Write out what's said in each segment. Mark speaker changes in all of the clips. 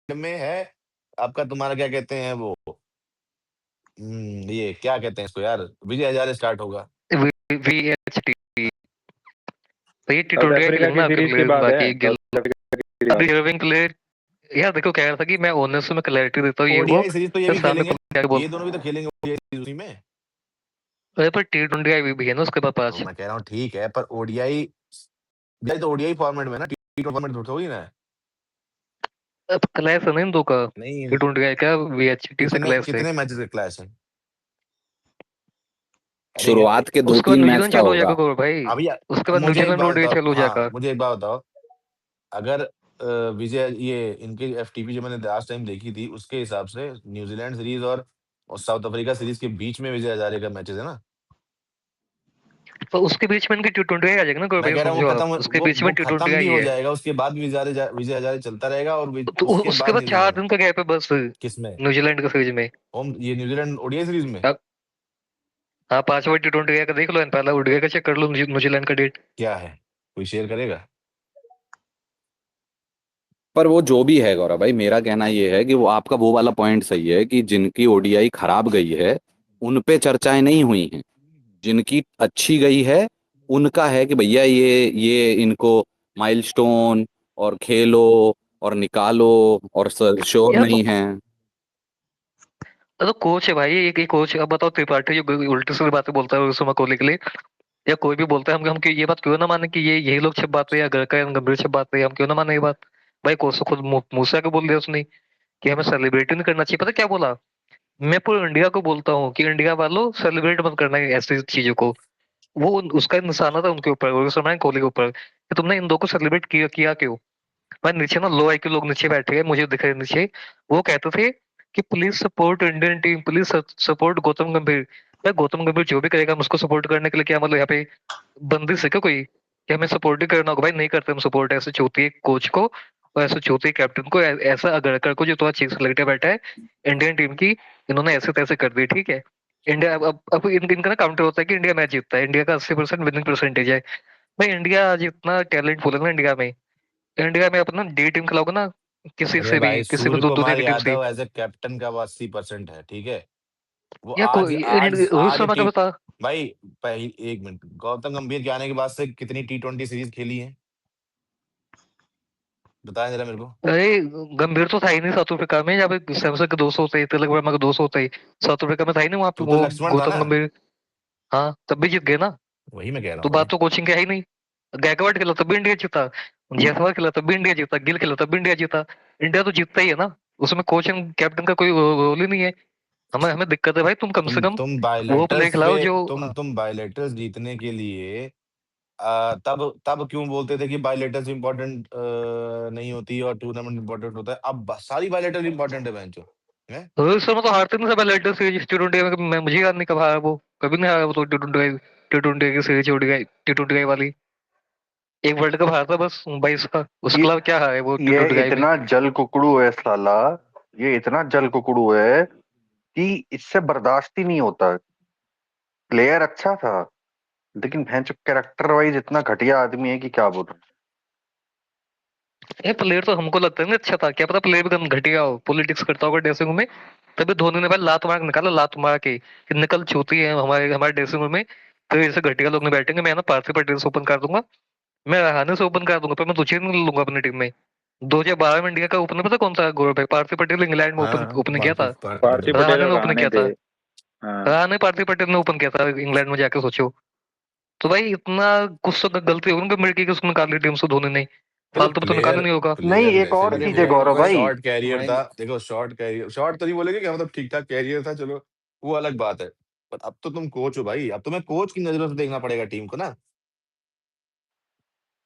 Speaker 1: में है आपका, तुम्हारा क्या कहते हैं वो, ये क्या कहते हैं इसको यार, विजय हजारे स्टार्ट होगा।
Speaker 2: VHT तो ये
Speaker 3: साउथ
Speaker 2: T20
Speaker 3: अफ्रीका
Speaker 2: टीम
Speaker 3: की
Speaker 2: ना आपके
Speaker 3: सीरीज की
Speaker 2: प्लेयर्स
Speaker 3: बात है,
Speaker 2: बाकी गिल
Speaker 3: साउथ अफ्रीका की बात।
Speaker 2: Deserving player. यार देखो कह रहा था कि मैं ओनर्स में क्लैरिटी देता हूँ ये वो,
Speaker 1: ओडीआई सीरीज तो ये
Speaker 2: फिर
Speaker 1: भी
Speaker 2: सामने
Speaker 1: खेलेंगे,
Speaker 2: क्या बोल।
Speaker 1: ये दोनों भी तो खेलेंगे ओडीआई सीरीज उसी में।
Speaker 2: अरे पर T20 भी है ना उसके बाद
Speaker 1: तो
Speaker 2: 5।
Speaker 1: मैं कह रहा हूँ ठीक है, पर ओडीआई तो ओडीआई फॉर्मेट में ना, टी फॉर्मेट थोड़ी ना है।
Speaker 2: अब क्लैश है ना इन दो का,
Speaker 1: नहीं,
Speaker 2: T20 का VHT से
Speaker 1: कितने
Speaker 2: क्लैश है।
Speaker 1: कितने मैचेस का क्लैश है? अरे
Speaker 4: शुरुआत के
Speaker 2: उसके बाद
Speaker 4: 2-3 मैच
Speaker 2: न्यूजीलैंड
Speaker 4: का
Speaker 2: चालू हो
Speaker 4: होगा।
Speaker 2: जाएगा गौरव भाई,
Speaker 1: अभी
Speaker 2: उसके बाद
Speaker 1: मुझे एक
Speaker 2: न्यूजीलैंड
Speaker 1: बात
Speaker 2: ODI
Speaker 1: बताओ,
Speaker 2: चालू हो
Speaker 1: हाँ
Speaker 2: जाएगा।
Speaker 1: मुझे एक बात बताओ, अगर विजय ये इनकी एफटीपी जो मैंने लास्ट टाइम देखी थी उसके हिसाब से न्यूजीलैंड सीरीज और साउथ अफ्रीका सीरीज के बीच में विजय हजारे का मैचेस है ना।
Speaker 2: तो उसके बीच में इनकी T20 आ जाएगा ना गौरव
Speaker 1: मैं
Speaker 2: भाई,
Speaker 1: कह रहा हूँ वो
Speaker 2: समझो आप,
Speaker 1: खत्म,
Speaker 2: उसके बीच
Speaker 1: वो
Speaker 2: में T20
Speaker 1: खत्म भी
Speaker 2: ही
Speaker 1: हो
Speaker 2: है।
Speaker 1: जाएगा, उसके बाद विजय हजारे चलता रहेगा, और
Speaker 2: तो
Speaker 1: उसके
Speaker 2: उसके
Speaker 1: बाद
Speaker 2: बाद 4
Speaker 1: न्यूजीलैंड।
Speaker 2: दिन का गैप है बस
Speaker 1: किसमें?
Speaker 2: न्यूजीलैंड का सीरीज में।
Speaker 1: होम, ये न्यूजीलैंड ओडीआई सीरीज में
Speaker 2: अब हाँ 5वां T20 का देख लो, पहला ODI का चेक कर लो न्यूजीलैंड का डेट।
Speaker 1: क्या है, कोई शेयर करेगा?
Speaker 4: पर वो जो भी है गौरव भाई, मेरा कहना ये है कि वो आपका वो वाला पॉइंट सही है कि जिनकी ओडीआई खराब गई है उन पे चर्चाएं नहीं हुई हैं। जिनकी अच्छी गई है उनका है कि भैया ये इनको माइलस्टोन और खेलो और निकालो और श्योर
Speaker 2: यार तो
Speaker 4: नहीं है।
Speaker 2: तो कोच है भाई, एक कोच। अब बताओ त्रिपाठी जो उल्टी सीधी बातें बोलता है उसमें कोहली के लिए, या कोई भी बोलता है, हम ये बात क्यों ना माने कि ये यही लोग छप बात है या घर का गंभीर छप बात है, हम क्यों ना माने ये बात। भाई कोच तो खुद मुंह से आके बोल दिया उसने कि हमें सेलिब्रेट नहीं करना चाहिए। पता क्या बोला, मैं पूरे इंडिया को बोलता हूँ कि इंडिया वालों सेलिब्रेट मत करना है ऐसी चीजों को। वो उसका निशाना था उनके ऊपर, रोहित शर्मा कोहली के ऊपर, कि तुमने इन दो को सेलिब्रेट किया किया क्यों। मैं नीचे ना लो IQ लोग नीचे बैठे हैं, मुझे दिख रहे नीचे, वो कहते थे कि please support Indian team, please support Gautam गंभीर। भाई गौतम गंभीर जो भी करेगा हम उसको सपोर्ट करने के लिए क्या मतलब यहाँ पे बंदिश है क्या कोई, कि हमें सपोर्ट ही करना होगा। भाई नहीं करते हम सपोर्ट ऐसे चौथी कोच को और ऐसे चौथी कैप्टन को, ऐसा अग्रकर को जो तुम्हारा चीफ सेलेक्टर बैठा है इंडियन टीम की, इन्होंने ऐसे तैसे कर दी। ठीक है, इंडिया अब इनका ना काउंटर होता है कि इंडिया मैच जीतता है, इंडिया का 80% विनिंग परसेंटेज है। भाई इंडिया आज इतना टैलेंट फुल है ना इंडिया में, इंडिया में अपना डी टीम खिलाओगे ना किसी
Speaker 1: अरे
Speaker 2: से भी,
Speaker 1: भाई,
Speaker 2: किसी भी
Speaker 1: सूर्य
Speaker 2: दुनिया
Speaker 1: कुमार
Speaker 2: की टीम से।
Speaker 1: यादव एज ए कैप्टन का वो 80% है, ठीक है। वो
Speaker 2: या
Speaker 1: आज
Speaker 2: कोई
Speaker 1: आज
Speaker 2: रोहित
Speaker 1: आज
Speaker 2: शर्मा का
Speaker 1: टी
Speaker 2: बता।
Speaker 1: भाई, पहली एक मिनट, गौतम गंभीर के आने के बाद से कितनी T20 सीरीज खेली है, बताएं जरा मेरे को।
Speaker 2: अरे गंभीर तो था ही नहीं साउथ अफ्रीका में, जब सैमसंग के 200 होते, तिलक वर्मा के 200 होते, साउथ अफ्रीका में था ही नहीं वहां पे
Speaker 1: तू तो
Speaker 2: वो
Speaker 1: लक्ष्मण था ना।
Speaker 2: गौतम गंभीर। हाँ तब भी जीत गए ना।
Speaker 1: वही मैं कह रहा
Speaker 2: तो
Speaker 1: हूँ भाई।
Speaker 2: बात तो कोचिंग की है ही नहीं। गायकवाड खेला तब भी इंडिया जीता, जयसवाल खेला तब भी इंडिया जीता, गिल खेला तब भी इंडिया जीता। इंडिया तो जीतता ही है ना, उसमें कोच एंड कैप्टन का कोई रोल ही नहीं है। हमें हमें दिक्कत है भाई, तुम कम से कम
Speaker 1: तुम
Speaker 2: वो प्ले
Speaker 1: बायलैटर्स पे,
Speaker 2: खिलाओ जो।
Speaker 1: तुम बायलैटर्स जीतने के लिए तब तब क्यों बोलते थे कि बायलैटर्स इंपॉर्टेंट नहीं होती और टूर्नामेंट इंपॉर्टेंट होता है, अब सारी बायलैटर्स इंपॉर्टेंट है बेंचो है।
Speaker 2: रोहित शर्मा तो हारते नहीं सब लेटेस्ट सीरीज T20 में, मैं मुझे याद नहीं कब हारा वो, कभी नहीं हारा वो तो T20 की सीरीज T20 वाली। एक वर्ल्ड कप हारा था बस 22 का, उसके
Speaker 3: ये
Speaker 2: अलावा क्या हारा है वो
Speaker 3: ये
Speaker 2: T20 में।
Speaker 3: इतना जल कुकड़ू है साला, ये इतना जल कुकड़ू है कि इससे बर्दाश्त ही नहीं होता। प्लेयर अच्छा था लेकिन भैंस कैरेक्टर वाइज इतना घटिया आदमी है कि क्या बोलूं।
Speaker 2: ये प्लेयर तो हमको लगता है ना अच्छा था, क्या पता प्लेयर भी घटिया हो, पॉलिटिक्स करता होगा ड्रेसिंग रूम में। तभी धोनी ने भाई लात मार के निकाला, लात मार के कि निकल छूती है हमारे हमारे ड्रेसिंग रूम में, तो ऐसे घटिया लोग नहीं बैठेंगे। मैं ना पार्थिव पटेल से ओपन कर दूंगा, मैं रहाणे से ओपन कर दूंगा, पर मैं तुझे नहीं लूंगा अपनी टीम में। 2012 में इंडिया का ओपनर पता कौन सा गौरव भाई, पार्थिव पटेल इंग्लैंड में ओपन
Speaker 1: हाँ,
Speaker 2: ओपन किया था।
Speaker 1: भारती
Speaker 3: पार्थिव
Speaker 1: पटेल।
Speaker 3: पटेल
Speaker 2: रहाणे
Speaker 3: और
Speaker 2: ने ओपन
Speaker 3: रहाणे
Speaker 2: किया
Speaker 3: थे।
Speaker 2: था,
Speaker 3: हाँ।
Speaker 2: रहाणे पार्थिव पटेल ने ओपन किया था इंग्लैंड में जाके, सोचो। तो भाई इतना कुछ तो गलती होगी ना मिर्की की, उसको निकाल ली टीम से धोनी ने,
Speaker 1: देखो
Speaker 2: फालतू में तो निकाला
Speaker 1: प्लेयर,
Speaker 2: नहीं होगा।
Speaker 3: नहीं,
Speaker 1: प्लेयर
Speaker 3: एक
Speaker 1: जैसे
Speaker 3: और
Speaker 1: भी
Speaker 3: चीज है
Speaker 1: थे,
Speaker 3: गौरव भाई।
Speaker 1: शॉर्ट कैरियर
Speaker 2: भाई
Speaker 1: था, देखो शॉर्ट कैरियर, शॉर्ट तो नहीं बोलेंगे क्या, मतलब ठीक ठाक कैरियर था, चलो वो अलग बात है। पर अब तो तुम कोच हो भाई, अब तुम्हें कोच की नजरों से देखना पड़ेगा टीम को ना।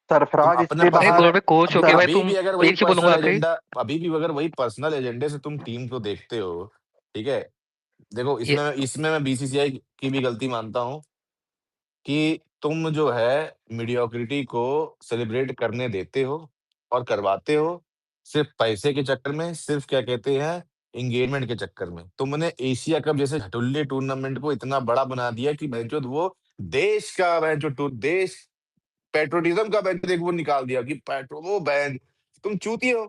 Speaker 1: तुम
Speaker 3: सरफराज
Speaker 1: अपने
Speaker 3: इससे
Speaker 2: नहीं
Speaker 3: बाहर
Speaker 1: पर्सनल,
Speaker 3: है।
Speaker 2: गौरव कोच हो
Speaker 1: अब
Speaker 2: के भाई
Speaker 1: अभी
Speaker 2: तुम,
Speaker 1: भी अगर वही
Speaker 2: एक चीज बोलूंगा
Speaker 1: पर्सनल
Speaker 2: आखिरी।
Speaker 1: एजेंडा, अभी भी अगर वही पर्सनल एजेंडे से तुम टीम को देखते हो, ठीक है। देखो
Speaker 2: ये
Speaker 1: इसमें मैं बीसीसीआई की भी गलती मानता हूँ कि तुम जो है मीडियोक्रिटी को सेलिब्रेट करने देते हो और करवाते हो, सिर्फ पैसे के चक्कर में, सिर्फ क्या कहते हैं, एंगेजमेंट के चक्कर में। तुमने एशिया कप जैसे ढटुल्ले टूर्नामेंट को इतना बड़ा बना दिया कि भैंचोद वो देश का भैंचोद देश पैट्रियोटिज्म का भैंचोद एक वो निकाल दिया कि पैट्रो वो बैन, तुम चूतिए हो।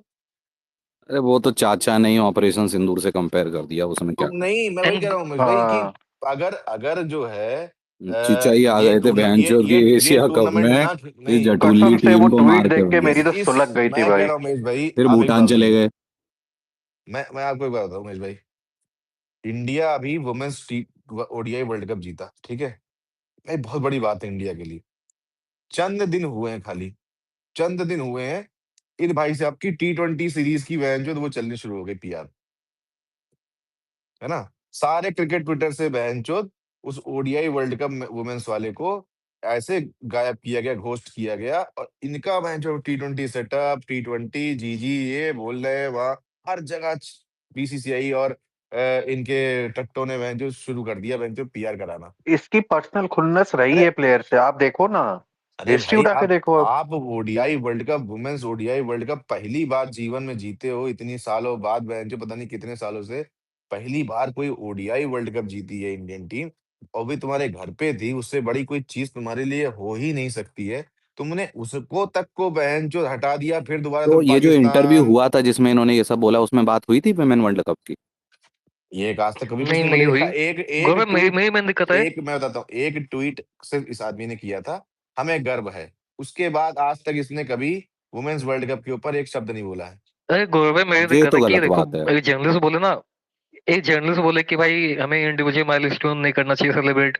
Speaker 4: अरे वो तो चाचा ने ही ऑपरेशन सिंदूर से कंपेयर कर दिया, उसमें
Speaker 1: तो
Speaker 4: क्या कर।
Speaker 1: नहीं, मैं वही कह
Speaker 2: एंड
Speaker 1: रहा हूँ उमेश भाई कि
Speaker 3: हाँ,
Speaker 1: अगर अगर जो है
Speaker 4: चीचा ही आ
Speaker 1: ये
Speaker 4: गए थे बहनचोद की
Speaker 1: ये
Speaker 4: एशिया कप
Speaker 1: टूर्नामेंट
Speaker 4: में,
Speaker 1: ना
Speaker 4: इस
Speaker 1: नहीं,
Speaker 3: कसम
Speaker 4: जटुल्ली
Speaker 3: से वो
Speaker 4: टीम को
Speaker 3: ट्वीट
Speaker 4: मार के
Speaker 3: देख के मेरी तो
Speaker 1: इस
Speaker 3: सुलग गई थी
Speaker 1: मैं कह
Speaker 3: भाई।
Speaker 1: रहा हूँ उमेश भाई,
Speaker 4: फिर
Speaker 1: आप एक
Speaker 4: भूटान
Speaker 1: बात
Speaker 4: चले
Speaker 1: सुनिए।
Speaker 4: गए।
Speaker 1: मैं आपको एक बात बताऊँ उमेश भाई, इंडिया अभी women's T ODI world cup जीता, ठीक है? भाई बहुत बड़ी बात है इंडिया के लिए। चंद दिन हुए हैं खाली, चंद दिन हुए हैं, इन भाई साहब की टी20 सीरीज की वैन जो वो चलनी शुरू हो गई पीआर, है ना? सारे क्रिकेट ट्विटर से बहनचोद उस ओडीआई वर्ल्ड कप में वुमेन्स वाले को ऐसे गायब किया गया, घोस्ट किया गया, और इनका बहनचोद टी20 सेटअप, टी20 जीजी ये बोल रहे हैं वहाँ हर जगह बीसीसीआई और इनके टट्टों ने बहनचोद शुरू कर दिया बहनचोद पीआर कराना।
Speaker 3: इसकी पर्सनल खुन्नस रही
Speaker 1: अरे
Speaker 3: है प्लेयर से, आप देखो ना,
Speaker 1: अरे
Speaker 3: हिस्ट्री
Speaker 1: भाई
Speaker 3: उठा के देखो अब।
Speaker 1: आप ODI world cup, women's ODI world cup पहली बार जीवन में जीते हो, इतनी सालों बाद, बहन जो पता नहीं कितने सालों से पहली बार कोई ओडीआई वर्ल्ड कप जीती है इंडियन टीम, और भी तुम्हारे घर पे थी, उससे बड़ी कोई चीज तुम्हारे लिए हो ही नहीं सकती है। तुमने उसको तक को बहन जो हटा दिया, फिर दोबारा
Speaker 4: तो
Speaker 1: तुम
Speaker 4: ये जो इंटरव्यू
Speaker 1: पाकिस्तान।
Speaker 4: हुआ था जिसमें इन्होंने ये सब बोला, उसमें बात हुई थी विमेन वर्ल्ड कप की?
Speaker 1: ये आज तक कभी कुछ
Speaker 2: नहीं
Speaker 1: नहीं
Speaker 2: नहीं
Speaker 1: बोले,
Speaker 2: हुई।
Speaker 1: एक एक
Speaker 2: गौरव मेरी
Speaker 1: ट्वीट,
Speaker 2: मेरी मेन दिक्कत है।
Speaker 1: एक मैं बताता हूँ, एक ट्वीट सिर्फ इस आदमी ने किया था, हमें गर्व है, उसके बाद आज तक इसने कभी वुमेन्स वर्ल्ड कप के ऊपर एक शब्द नहीं बोला है।
Speaker 2: अरे गौरव भाई मेरी
Speaker 4: ये
Speaker 2: दिक्कत
Speaker 4: तो
Speaker 2: है कि ये
Speaker 4: गलत
Speaker 2: देखो,
Speaker 4: बात है।
Speaker 2: एक जर्नलिस्ट बोले ना, एक जर्नलिस्ट बोले कि भाई हमें इंडिविजुअल माइलस्टोन नहीं करना चाहिए सेलिब्रेट,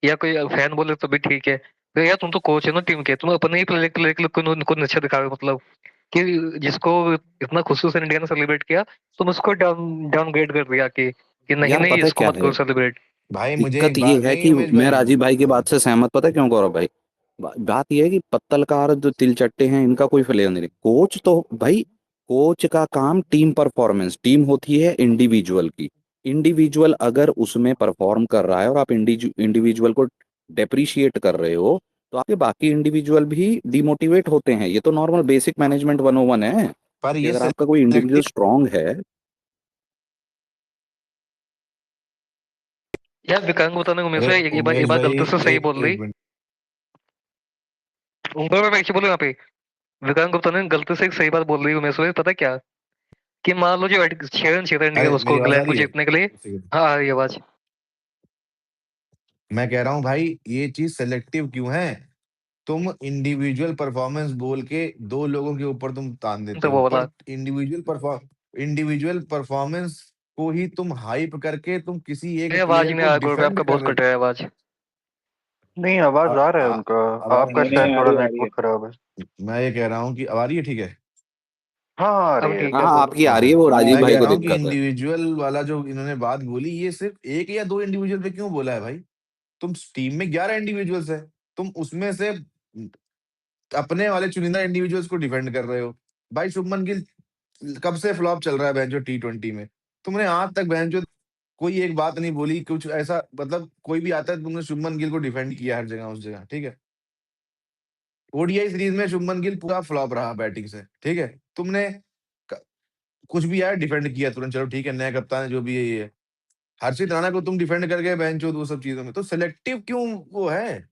Speaker 2: या कोई फैन बोले तो भी ठीक है। तो यार तुम तो कोच है ना टीम के, तुम अपने ही प्लेयर प्लेयर के लिए उनको नीचे दिखाओ, मतलब कि जिसको इतना खुशी से इंडिया ने सेलिब्रेट किया, तुम उसको डाउनग्रेड कर दिया कि नहीं
Speaker 4: यार
Speaker 2: नहीं
Speaker 4: पता है
Speaker 2: इसको
Speaker 4: क्या
Speaker 2: मत
Speaker 4: है,
Speaker 2: करो सेलिब्रेट।
Speaker 1: भाई मुझे
Speaker 4: दिक्कत
Speaker 1: एक
Speaker 4: ये
Speaker 1: बात
Speaker 4: है
Speaker 1: नहीं
Speaker 4: कि
Speaker 1: उमेश
Speaker 4: मैं
Speaker 1: भाई,
Speaker 4: राजीव भाई की बात से सहमत, पता है क्यों गौरव भाई? बात ये है कि पत्तलकार जो तिलचट्टे हैं इनका कोई फ्लेयर नहीं। कोच तो भाई, कोच का काम टीम परफॉर्मेंस, टीम होती है इंडिविजुअल की। इंडिविजुअल अगर उसमें परफॉर्म कर रहा है और आप इंडिविजुअल को डेप्रिशिएट कर रहे हो, तो आपके बाकी इंडिविजुअल भी डिमोटिवेट होते हैं। ये तो नॉर्मल बेसिक मैनेजमेंट 101 है
Speaker 1: पर
Speaker 4: कि
Speaker 1: ये
Speaker 4: अगर आपका कोई इंडिविजुअल
Speaker 1: सिलेक्टिव।
Speaker 4: स्ट्रांग है।
Speaker 2: यार विकलांग बताने को
Speaker 1: अरे
Speaker 2: मेरे से ये
Speaker 1: उमेश
Speaker 2: बात
Speaker 1: भाई,
Speaker 2: गलती से सही
Speaker 1: एक
Speaker 2: बोल
Speaker 1: एक
Speaker 2: रही।
Speaker 1: मिनट।
Speaker 2: उनको मैं ऐसे बोलूँ यहाँ पे, विकलांग गुप्ता ने गलती से एक सही बात बोल रही हूँ मेरे से, पता है क्या? कि मान लो जो 6 रन चाहिए था इंडिया
Speaker 1: अरे
Speaker 2: को,
Speaker 1: मेरी
Speaker 2: उसको
Speaker 1: आवाज आ
Speaker 2: इंग्लैंड को
Speaker 1: रही है?
Speaker 2: जीतने के लिए।
Speaker 1: एक सेकंड।
Speaker 2: हाँ आ रही है आवाज।
Speaker 1: मैं कह रहा हूँ भाई, ये चीज सेलेक्टिव क्यों है? तुम इंडिविजुअल परफॉर्मेंस बोल के दो लोगों के ऊपर तुम तान देते
Speaker 2: तो
Speaker 1: हो,
Speaker 2: वो
Speaker 1: पर
Speaker 2: वाला।
Speaker 1: इंडिविजुअल परफॉर्मेंस को ही तुम हाइप करके तुम किसी एक
Speaker 2: ये आवाज
Speaker 1: प्लेयर
Speaker 2: नहीं
Speaker 1: को
Speaker 2: आ रहा गौरव,
Speaker 1: डिफेंड
Speaker 2: आपका
Speaker 1: कर
Speaker 2: बहुत
Speaker 1: रहे।
Speaker 2: कट रहा है आवाज।
Speaker 3: नहीं, आवाज
Speaker 1: आ,
Speaker 3: आ रहा है
Speaker 1: आ,
Speaker 3: उनका।
Speaker 1: आवाज
Speaker 3: आपका
Speaker 1: नहीं, नहीं
Speaker 3: शायद
Speaker 1: आ
Speaker 3: थोड़ा
Speaker 1: रही, आ रही है।
Speaker 3: नेटवर्क खराब है।
Speaker 1: मैं ये कह रहा हूँ कि अब आ रही है, ठीक है।
Speaker 3: हाँ हाँ, आ रही
Speaker 2: अब
Speaker 3: है,
Speaker 2: ठीक
Speaker 4: हाँ
Speaker 2: है
Speaker 3: बोलो
Speaker 4: हाँ,
Speaker 3: बोलो।
Speaker 4: आपकी आ रही है,
Speaker 1: हाँ,
Speaker 4: वो राजीव
Speaker 1: मैं
Speaker 4: भाई
Speaker 1: कह
Speaker 4: को
Speaker 1: रहा हूँ कि
Speaker 4: दिक्कत है।
Speaker 1: इंडिविजुअल वाला जो इन्होंने बात बोली, ये सिर्फ एक या दो इंडिविजुअल पे क्यों बोला है भाई? तुम टीम में 11 इंडिविजुअल्स है, तुम उसमें से अपने वाले चुनिंदा इंडिविजुअल्स को डिफेंड कर रहे हो। भाई शुभमन गिल कब से फ्लॉप चल रहा है बहनचोद टी20 में, तुमने आज तक बहनचोद कोई एक बात नहीं बोली, कुछ ऐसा मतलब कोई भी आता है तुमने शुभमन गिल को डिफेंड किया हर जगह उस जगह, ठीक है? ओडीआई सीरीज में शुभमन गिल पूरा फ्लॉप रहा बैटिंग से, ठीक है? तुमने क- कुछ भी आया डिफेंड किया तुरंत, चलो ठीक है, नया कप्तान है जो भी है ये, हर्षित राणा को तुम डिफेंड कर गए बहनचोद वो सब चीजों में, तो सिलेक्टिव क्यों वो है?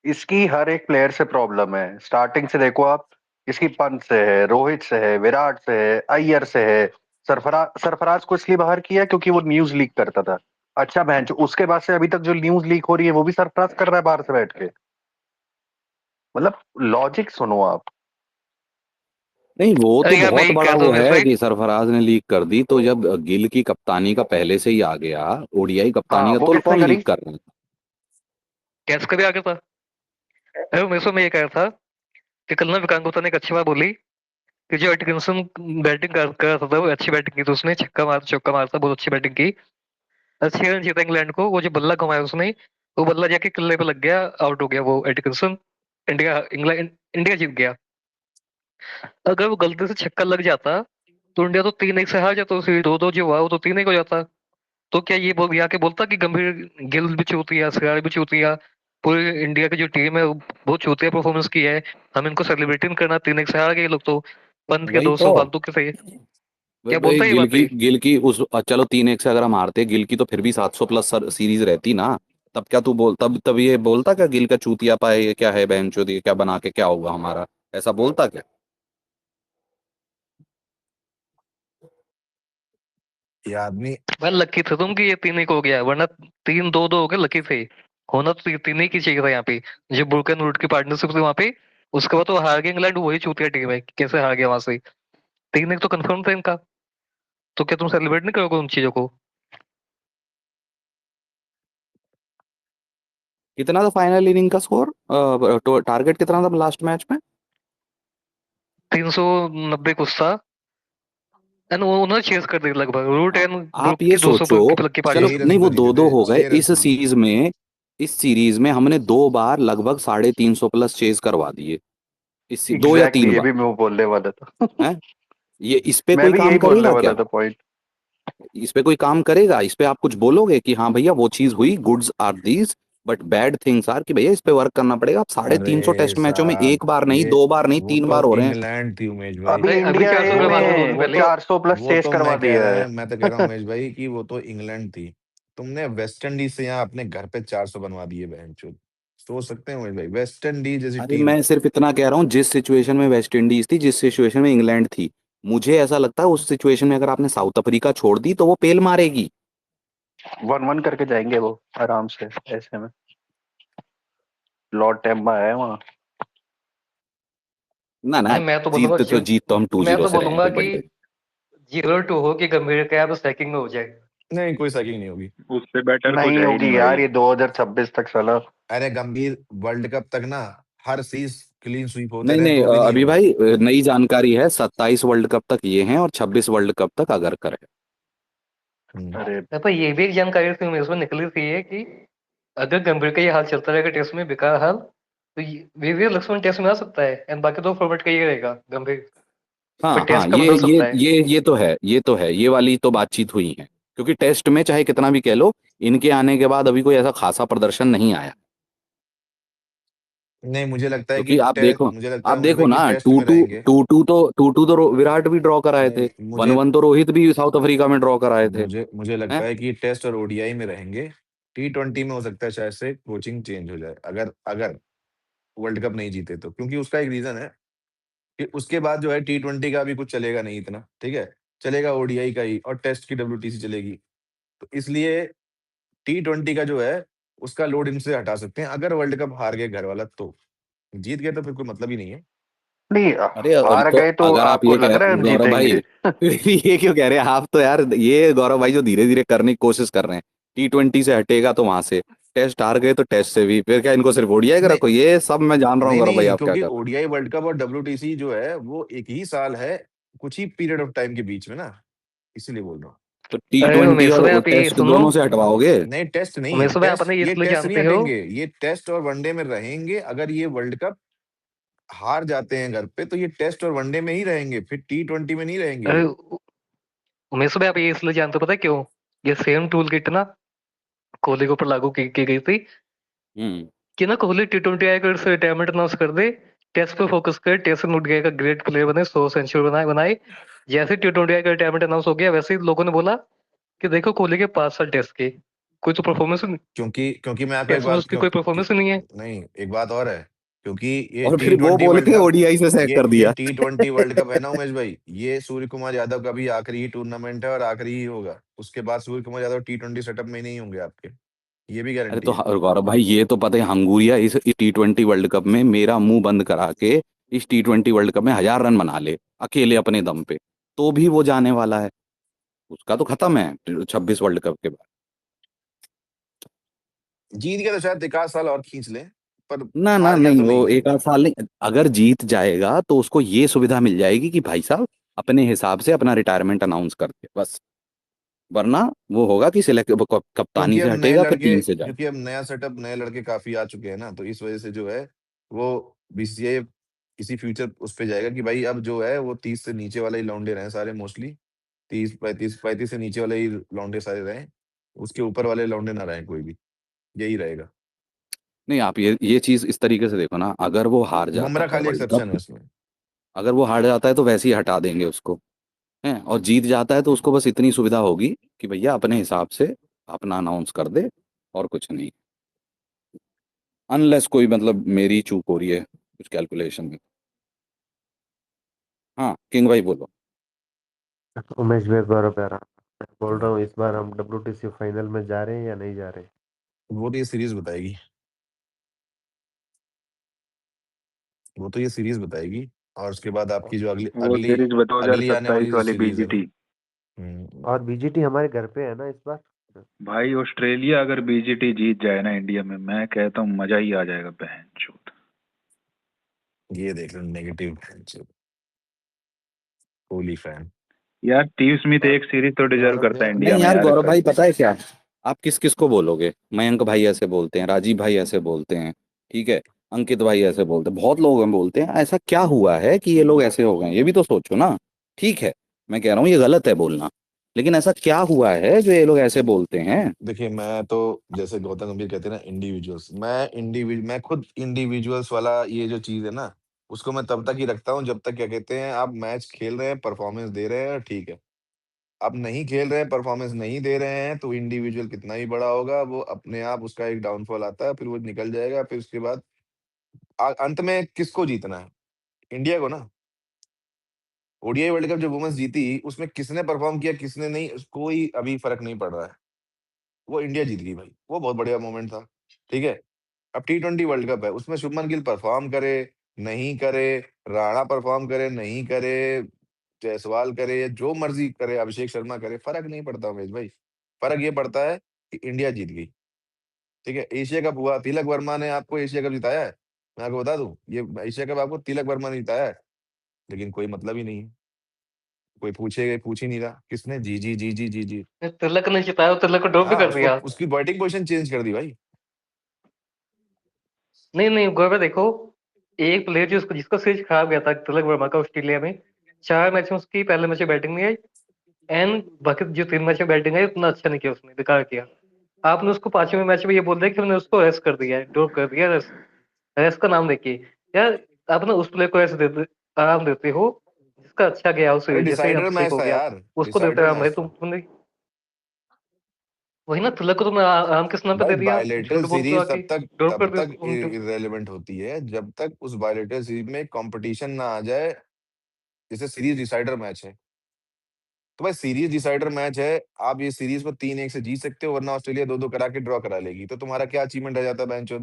Speaker 3: इसकी हर एक प्लेयर से प्रॉब्लम है, स्टार्टिंग से देखो आप। इसकी पंत से है, रोहित से है, विराट से है, अय्यर से है। सरफराज को इसलिए बाहर किया क्योंकि वो न्यूज लीक करता था। अच्छा बहन, उसके बाद से अभी तक जो न्यूज लीक हो रही है वो भी सरफराज कर रहा है बाहर से बैठ के। मतलब लॉजिक सुनो आप।
Speaker 4: नहीं, वो तो
Speaker 2: अरे यार मैं
Speaker 4: बहुत
Speaker 2: ही
Speaker 4: बड़ा
Speaker 2: कहता
Speaker 4: वो
Speaker 2: हूँ मेरे
Speaker 4: है
Speaker 2: से,
Speaker 4: कि सरफराज ने लीक कर दी, तो जब गिल की कप्तानी का पहले से ही आ गया, ओडीआई
Speaker 3: हाँ,
Speaker 4: कप्तानी का
Speaker 3: वो
Speaker 4: तो
Speaker 3: किसने
Speaker 4: कौन
Speaker 3: करी?
Speaker 4: लीक कर रहा है?
Speaker 2: कैसे कभी आ गया था? अरे मेरे से मैं ये कह रहा था कि कल ना विकांग गुप्ता ने एक अच्छी बात बोली, कि जो एटकिंसन बैटिंग कर रहा था वो अच्छी बैटिंग की थी, उसने छक्का मार चौका मारता, बहुत अच्छी बैटिंग की। 6 रन जीता इंग्लैंड को, वो जो बल्ला घुमाया उसने, वो बल्ला जाके किल्ले पे लग गया, आउट हो गया वो एटकिंसन। इंडिया इंग्लैंड इंडिया जीत गया। अगर वो गलती से छक्का लग जाता तो इंडिया तो 3-1 से हार जाता, उसी 2-2 जो हुआ वो तो 3-1 हो जाता। तो क्या ये बोल यहाँ के बोलता कि गंभीर गिल भी चूतिया, सिराज भी चूतिया, पूरी इंडिया की जो टीम है वो बहुत चूतिया परफॉर्मेंस की है, हम इनको सेलिब्रेट नहीं करना, 3-1 से हार गए ये लोग तो, पंत के
Speaker 4: वही तो।
Speaker 2: 200 फालतू के थे। क्या
Speaker 4: भाई
Speaker 2: बोलता है ये बात पे?
Speaker 4: गिल की उस चलो 3-1 से अगर हम हारते, गिल की तो फिर भी 700 प्लस सीरीज रहती ना। तब क्या तू बोल, तब ये बोलता क्या गिल का चूतिया पाए, ये क्या है बहनचोद, ये क्या बना के क्या होगा हमारा? ऐसा बोलता क्या?
Speaker 1: ये आदमी
Speaker 2: भाई लकी थे तुम कि ये 3-1 हो गया, वरना 3-2 हो गए, लकी थे। होना तो 3-1 ही चाहिए था यहाँ पे। जो बुरकन रूट की पार्टनरशिप थी वहां पे, उसके बाद तो हार गए इंग्लैंड, वही चूतिया टीम है, कैसे हार गया वहां से। 3-1 तो कंफर्म था इनका। तो क्या तुम सेलिब्रेट नहीं करोगे उन चीजों को?
Speaker 4: कितना था फाइनल इनिंग का स्कोर? टारगेट कितना था लास्ट मैच में?
Speaker 2: 390 कुछ था। एंड उन्होंने चेस कर दी लगभग, रूट
Speaker 4: हाँ,
Speaker 2: एंड
Speaker 4: आप
Speaker 2: ब्रुक
Speaker 4: ये
Speaker 2: की 200
Speaker 4: सोचो।
Speaker 2: की
Speaker 1: छह
Speaker 4: चलो
Speaker 1: ही
Speaker 2: पार्टनरशिप।
Speaker 1: रन
Speaker 4: नहीं, वो
Speaker 1: से जीते
Speaker 4: दो दो
Speaker 1: थे,
Speaker 4: हो गए
Speaker 1: 6 रन
Speaker 4: इस
Speaker 1: से।
Speaker 4: सीरीज में। इस सीरीज में हमने 2 बार लगभग 350 प्लस चेज करवा दिए। दो या
Speaker 3: एग्जैक्टली,
Speaker 4: तीन
Speaker 3: ये
Speaker 4: बार
Speaker 3: भी मैं बोलने वाला था।
Speaker 4: है। ये इस पे
Speaker 3: मैं
Speaker 4: कोई
Speaker 3: भी
Speaker 4: काम
Speaker 3: यही बोलने
Speaker 4: करेगा
Speaker 3: वाला
Speaker 4: क्या?
Speaker 3: था पॉइंट।
Speaker 4: इस पे कोई काम करेगा? इस पे आप कुछ बोलोगे कि हाँ भैया वो चीज हुई, goods are these but bad things are, कि भैया इस पे वर्क करना पड़ेगा। आप 350
Speaker 1: अरे
Speaker 4: टेस्ट मैचों में
Speaker 1: साहब,
Speaker 4: एक बार नहीं,
Speaker 1: ये
Speaker 4: 2 बार नहीं,
Speaker 1: वो
Speaker 4: 3 बार
Speaker 1: तो
Speaker 4: हो रहे हैं।
Speaker 1: इंग्लैंड थी उमेश भाई।
Speaker 3: अभी
Speaker 2: अभी
Speaker 3: इंडिया
Speaker 2: 400
Speaker 3: ए
Speaker 2: का
Speaker 1: वो
Speaker 2: मारना था
Speaker 3: में
Speaker 2: उन्होंने
Speaker 1: वो
Speaker 2: पहले।
Speaker 1: तो
Speaker 3: 400 प्लस
Speaker 1: वो
Speaker 3: चेस
Speaker 1: तो
Speaker 3: करवा
Speaker 1: मैं कह
Speaker 3: दिया
Speaker 1: रहा
Speaker 3: है।
Speaker 1: है, मैं तो कह रहा हूँ उमेश भाई कि वो तो इंग्लैंड थी। तुमने वेस्ट इंडीज से यहाँ अपने घर पे 400 बनवा दिए बहनचोद। सोच सकते हैं उमेश भाई, वेस्ट इंडीज जैसी
Speaker 4: अरे
Speaker 1: टीम।
Speaker 4: मैं सिर्फ इतना कह रहा हूँ, जिस सिचुएशन में वेस्ट इंडीज थी, जिस सिचुएशन में इंग्लैंड थी, मुझे ऐसा लगता है उस सिचुएशन में अगर आपने साउथ अफ्रीका छोड़ दी तो वो पेल मारेगी।
Speaker 3: 1-1 करके जाएंगे वो आराम से ऐसे में। लॉर्ड टेम्बा है वहाँ।
Speaker 4: ना ना,
Speaker 2: नहीं
Speaker 4: जीत तो हम टू
Speaker 2: मैं
Speaker 4: जीरो
Speaker 2: तो
Speaker 4: से रहे हैं,
Speaker 2: बोलूंगा
Speaker 4: कोई
Speaker 2: कि
Speaker 4: बड़ी बड़ी।
Speaker 2: 0-2 हो कि गंभीर का अब स्टैकिंग में हो जाए।
Speaker 1: नहीं, कोई सैकिंग नहीं होगी।
Speaker 5: उससे बेटर कुछ
Speaker 3: नहीं
Speaker 5: है ही
Speaker 3: होगी
Speaker 5: नहीं
Speaker 3: यार,
Speaker 5: भाई।
Speaker 3: ये 2026 तक साला।
Speaker 1: अरे गंभीर वर्ल्ड कप तक ना हर सीज क्लीन स्वीप होते
Speaker 4: नहीं
Speaker 1: रहे
Speaker 4: नहीं,
Speaker 1: तो भी नहीं
Speaker 4: अभी
Speaker 1: होगा।
Speaker 4: भाई नई जानकारी है, 27 वर्ल्ड कप तक ये हैं और 26 वर्ल्ड कप तक अगर करे।
Speaker 1: हम्म।
Speaker 3: अरे
Speaker 2: पर ये भी एक जानकारी थी मेरे उसमें निकली थी ये कि अगर गंभीर का ये हाल चलता रहेगा टेस्ट में, बेकार हाल, तो वीवीएस लक्ष्मण टेस्ट में आ सकता है, एंड बाकी तो फॉर्मेट का ये रहेगा गंभीर। पर
Speaker 4: हाँ हाँ,
Speaker 2: टेस्ट का बदल सकता है।
Speaker 4: ये तो है, ये तो है, ये वाली तो बातचीत हुई है। क्योंकि टेस्ट में चाहे कितना भी कह लो, इनके आने के बाद अभी कोई ऐसा खासा प्रदर्शन नहीं आया।
Speaker 1: नहीं, मुझे लगता है कि
Speaker 4: क्योंकि
Speaker 1: मुझे लगता
Speaker 4: आप
Speaker 1: है उमेश
Speaker 4: देखो
Speaker 1: भाई कि
Speaker 4: ना,
Speaker 1: टेस्ट में रहेंगे।
Speaker 4: टू टू तो विराट भी ड्रॉ कराए थे।
Speaker 1: नहीं,
Speaker 4: 1-1 तो रोहित भी साउथ अफ्रीका में ड्रॉ कराए थे।
Speaker 1: मुझे मुझे लगता
Speaker 4: हैं?
Speaker 1: है कि टेस्ट और ओडीआई में रहेंगे। T20 में हो सकता है शायद से कोचिंग चेंज हो जाए, अगर अगर वर्ल्ड कप नहीं जीते तो, क्योंकि उसका एक रीजन है कि उसके बाद जो है T20 का भी कुछ चलेगा नहीं इतना, ठीक है। चलेगा ओडीआई का ही, और टेस्ट की WTC चलेगी। तो इसलिए T20 का जो है उसका लोड इनसे हटा सकते हैं, अगर वर्ल्ड कप हार गए घर वाला तो। जीत गए तो फिर कोई मतलब ही नहीं है।
Speaker 3: नहीं,
Speaker 4: अरे
Speaker 3: हार
Speaker 4: तो
Speaker 3: गए तो
Speaker 4: अगर आप
Speaker 3: आपको
Speaker 4: ये
Speaker 3: लग रहा है हम
Speaker 4: गौरव भाई,
Speaker 3: जीतेंगे?
Speaker 4: ये क्यों कह रहे हैं आप? तो यार ये गौरव भाई जो धीरे धीरे करने की कोशिश कर रहे हैं, T20 से हटेगा तो वहां से, टेस्ट हार गए तो टेस्ट से भी, फिर क्या इनको सिर्फ ओडीआई का
Speaker 1: नहीं
Speaker 4: रखो? ये सब मैं जान रहा हूँ
Speaker 1: नहीं
Speaker 4: गौरव भाई
Speaker 1: नहीं,
Speaker 4: आप क्या
Speaker 1: क्योंकि
Speaker 4: कर रहे
Speaker 1: ओडीआई वर्ल्ड कप और WTC जो है वो एक ही साल है, कुछ ही पीरियड ऑफ टाइम के बीच में ना, इसीलिए बोल रहा हूँ।
Speaker 4: हो। तो
Speaker 2: अरे
Speaker 4: T20
Speaker 2: उमेश भाई
Speaker 4: और
Speaker 2: आप ये
Speaker 4: टेस्ट
Speaker 2: सुनो,
Speaker 4: दोनों से हटवाओगे?
Speaker 1: नहीं, टेस्ट नहीं,
Speaker 2: उमेश भाई आपने ये
Speaker 1: ये
Speaker 2: इसलिए
Speaker 1: टेस्ट नहीं
Speaker 2: जानते हो।
Speaker 1: हटेंगे, ये टेस्ट और वनडे में रहेंगे। अगर ये वर्ल्ड कप हार जाते हैं घर पे तो ये टेस्ट और वनडे में ही रहेंगे, फिर T20 में नहीं रहेंगे
Speaker 2: अरे
Speaker 1: ये।
Speaker 2: उमेश भाई आप ये इसलिए जानते हो, पता है क्यों? ये सेम टूल किट ना कोहली के ऊपर लागू की गई थी
Speaker 4: हम्म।
Speaker 2: कि ना कोहली T20 आएगा से रिटायरमेंट अनाउंस कर दे, टेस्ट पे फोकस करे, टेस्ट में उठ गया का ग्रेट प्लेयर बने, 100 सेंचुरी बनाए बनाए। जैसे T20 आएगा रिटायरमेंट अनाउंस हो गया, वैसे ही लोगों ने बोला कि देखो कोहली के 5 साल टेस्ट के, कोई तो परफॉर्मेंस,
Speaker 1: क्योंकि क्योंकि मैं आपको एक
Speaker 2: टेस्ट में
Speaker 1: बात
Speaker 2: उसकी कोई परफॉर्मेंस नहीं है।
Speaker 1: नहीं, एक बात और है। क्योंकि ये
Speaker 4: और
Speaker 1: टी
Speaker 4: फिर वो
Speaker 1: ट्वेंटी
Speaker 4: बोल
Speaker 1: वर्ल्ड
Speaker 4: के
Speaker 1: कप
Speaker 4: ओडीआई से सेलेक्ट कर
Speaker 1: ये
Speaker 4: दिया।
Speaker 1: T20 वर्ल्ड कप है ना उमेश भाई, ये सूर्य कुमार यादव का भी आखिरी ही टूर्नामेंट है और आखिरी ही होगा। उसके बाद सूर्य कुमार यादव T20 सेटअप में नहीं होंगे आपके, ये भी
Speaker 4: अरे
Speaker 1: गारंटी
Speaker 4: तो
Speaker 1: है।
Speaker 4: गौरव भाई ये तो पता है, हंगूरिया इस T20 वर्ल्ड कप में मेरा मुंह बंद करा के इस T20 वर्ल्ड कप में 1000 रन बना ले अकेले अपने दम पे, तो भी वो जाने वाला है। उसका तो खत्म है 26 वर्ल्ड कप के बाद।
Speaker 1: जीत गया तो शायद एक आध साल और खींच ले, पर
Speaker 4: ना ना,
Speaker 1: हार गया
Speaker 4: नहीं
Speaker 1: तो
Speaker 4: वो
Speaker 1: नहीं।
Speaker 4: एक आध साल नहीं, अगर जीत जाएगा तो उसको ये सुविधा मिल जाएगी कि भाई साहब अपने हिसाब से अपना रिटायरमेंट अनाउंस कर दे बस। वरना वो होगा कि सिलेक्ट कप्तानी से हटेगा, फिर टीम से जाए।
Speaker 1: क्योंकि अब नया सेटअप, नए लड़के काफी आ चुके हैं ना, तो इस वजह से जो है वो बीसीसीआई किसी फ्यूचर उस पे जाएगा कि भाई अब जो है वो 30 से नीचे वाले ही लौंडे रहे सारे मोस्टली। 30 35 35 से नीचे वाले ही लौंडे सारे रहे, उसके ऊपर वाले लौंडे ना रहे कोई भी, यही रहेगा।
Speaker 4: नहीं, आप ये चीज इस तरीके से देखो ना, अगर वो हार जाता
Speaker 1: बुमराह
Speaker 4: है
Speaker 1: खाली
Speaker 4: वर्ल्ड
Speaker 1: एक्सेप्शन है
Speaker 4: कप,
Speaker 1: उसमें।
Speaker 4: अगर वो हार जाता है तो वैसे ही हटा देंगे उसको, है। और जीत जाता है तो उसको बस इतनी सुविधा होगी कि भैया अपने हिसाब से अपना अनाउंस कर दे, और कुछ नहीं। अनलेस कोई मतलब मेरी चूक हो रही है कुछ कैलकुलेशन में। हाँ किंग भाई बोलो।
Speaker 6: उमेश भाई गौरव प्यारा।
Speaker 5: बोल रहा हूँ इस बार हम WTC फाइनल में जा रहे हैं या नहीं जा रहे?
Speaker 1: वो तो ये सीरीज बताएगी। वो तो ये सीरीज बताएगी और उसके बाद आपकी जो अगली
Speaker 3: वो
Speaker 1: अगली
Speaker 3: सीरीज बताओ
Speaker 1: अगली आने वाली
Speaker 3: 2027
Speaker 1: जो
Speaker 3: वाली
Speaker 1: सीरीज है ना।
Speaker 3: बीजीटी।
Speaker 5: और BGT हमारे घर पे है ना इस बार?
Speaker 3: भाई ऑस्ट्रेलिया अगर बीजीटी जीत जाए ना इंडिया में, मैं कहता हूँ मजा ही आ जाएगा बहन चोद।
Speaker 1: ये देख लो नेगेटिव कोहली फैन।
Speaker 3: यार स्टीव स्मिथ एक सीरीज तो डिजर्व करता है इंडिया
Speaker 4: नहीं
Speaker 3: में
Speaker 4: यार
Speaker 3: यार
Speaker 4: गौरव
Speaker 3: कल।
Speaker 4: भाई, पता है क्या, आप किस किस को बोलोगे? मयंक भाई ऐसे बोलते हैं, राजीव भाई ऐसे बोलते हैं, ठीक है, अंकित भाई ऐसे बोलते हैं, बहुत लोग हैं बोलते हैं। ऐसा क्या हुआ है कि ये लोग ऐसे हो गए? ये भी तो सोचो ना। ठीक है, मैं कह रहा हूँ ये गलत है बोलना, लेकिन ऐसा क्या हुआ है जो ये लोग ऐसे बोलते हैं?
Speaker 1: देखिए मैं तो जैसे गौतम गंभीर कहते हैं ना इंडिविजुअल्स, मैं खुद इंडिविजुअल्स वाला ये जो चीज है ना, उसको मैं तब तक ही रखता हूँ जब तक क्या कहते हैं आप मैच खेल रहे हैं, परफॉर्मेंस दे रहे हैं, ठीक है। आप नहीं खेल रहे हैं, परफॉर्मेंस नहीं दे रहे हैं, तो इंडिविजुअल कितना ही बड़ा होगा, वो अपने आप उसका एक डाउनफॉल आता है, फिर वो निकल जाएगा, फिर उसके बाद अंत में किसको जीतना है? इंडिया को ना। ओडीआई वर्ल्ड कप जो वुमेन्स जीती, उसमें किसने परफॉर्म किया, किसने नहीं, कोई अभी फर्क नहीं पड़ रहा है। वो इंडिया जीत गई भाई, वो बहुत बढ़िया मोमेंट था, ठीक है। अब T20 वर्ल्ड कप है, उसमें शुभमन गिल परफॉर्म करे, नहीं करे, राणा परफॉर्म करे, नहीं करे, जायसवाल करे, या जो मर्जी करे, अभिषेक शर्मा करे, फर्क नहीं पड़ता उमेश भाई। फर्क ये पड़ता है कि इंडिया जीत गई, ठीक है। एशिया कप हुआ, तिलक वर्मा ने आपको एशिया कप जिताया है। मैं आपको बता दूं, ये एशिया कप आपको तिलक वर्मा ने जिताया है, लेकिन कोई मतलब ही नहीं है। कोई पूछ ही नहीं रहा किसने, जी जी जी जी जी जी।
Speaker 2: तिलक ने जिताया, तिलक को ड्रॉप भी
Speaker 1: हाँ,
Speaker 2: कर
Speaker 1: उसको
Speaker 2: दिया।
Speaker 1: उसकी बैटिंग पोजीशन चेंज कर दी भाई।
Speaker 2: नहीं नहीं गौरव देखो, एक प्लेयर जिसका सीरीज खराब गया था तिलक वर्मा का ऑस्ट्रेलिया में, 4 मैच में उसकी पहले मैच में बैटिंग नहीं आई, एंड बाकी जो 3 मैच में बैटिंग आई उतना अच्छा नहीं किया, उसने बेकार किया। आपने उसको 5वें मैच में ये बोल दिया कि हमने उसको रेस्ट कर दिया है, ड्रॉप कर दिया, रेस्ट। रेस्ट का नाम देखिए यार, आप ना उस प्लेयर को ऐसे आराम देते हो जिसका अच्छा गया हो
Speaker 1: अरे
Speaker 2: सीरीज, जैसे
Speaker 1: डिसाइडर
Speaker 2: अभिषेक
Speaker 1: मैच
Speaker 2: हो
Speaker 1: था
Speaker 2: गया,
Speaker 1: यार,
Speaker 2: उसको देते
Speaker 1: डिसाइडर
Speaker 2: आराम भाई,
Speaker 1: मैच था
Speaker 2: तुमने वही ना, तिलक को तुमने आराम किस नाम पे
Speaker 1: भाई।
Speaker 2: दे दिया,
Speaker 1: बायलेटरल
Speaker 2: झूठ बोलते हो
Speaker 1: सीरीज
Speaker 2: आके, ड्रॉप
Speaker 1: तब
Speaker 2: कर दिया
Speaker 1: तक
Speaker 2: उसको उनके।
Speaker 1: इररेलेवेंट होती है जब तक उस बायलेटरल सीरीज में कंपटीशन ना आ जाए। जैसे सीरीज डिसाइडर मैच है, तो भाई सीरीज डिसाइडर मैच है, आप ये सीरीज को 3-1 से जीत सकते हो, वरना ऑस्ट्रेलिया 2-2 करा के ड्रॉ करा लेगी, तो तुम्हारा क्या अचीवमेंट रह जाता है बेंचो।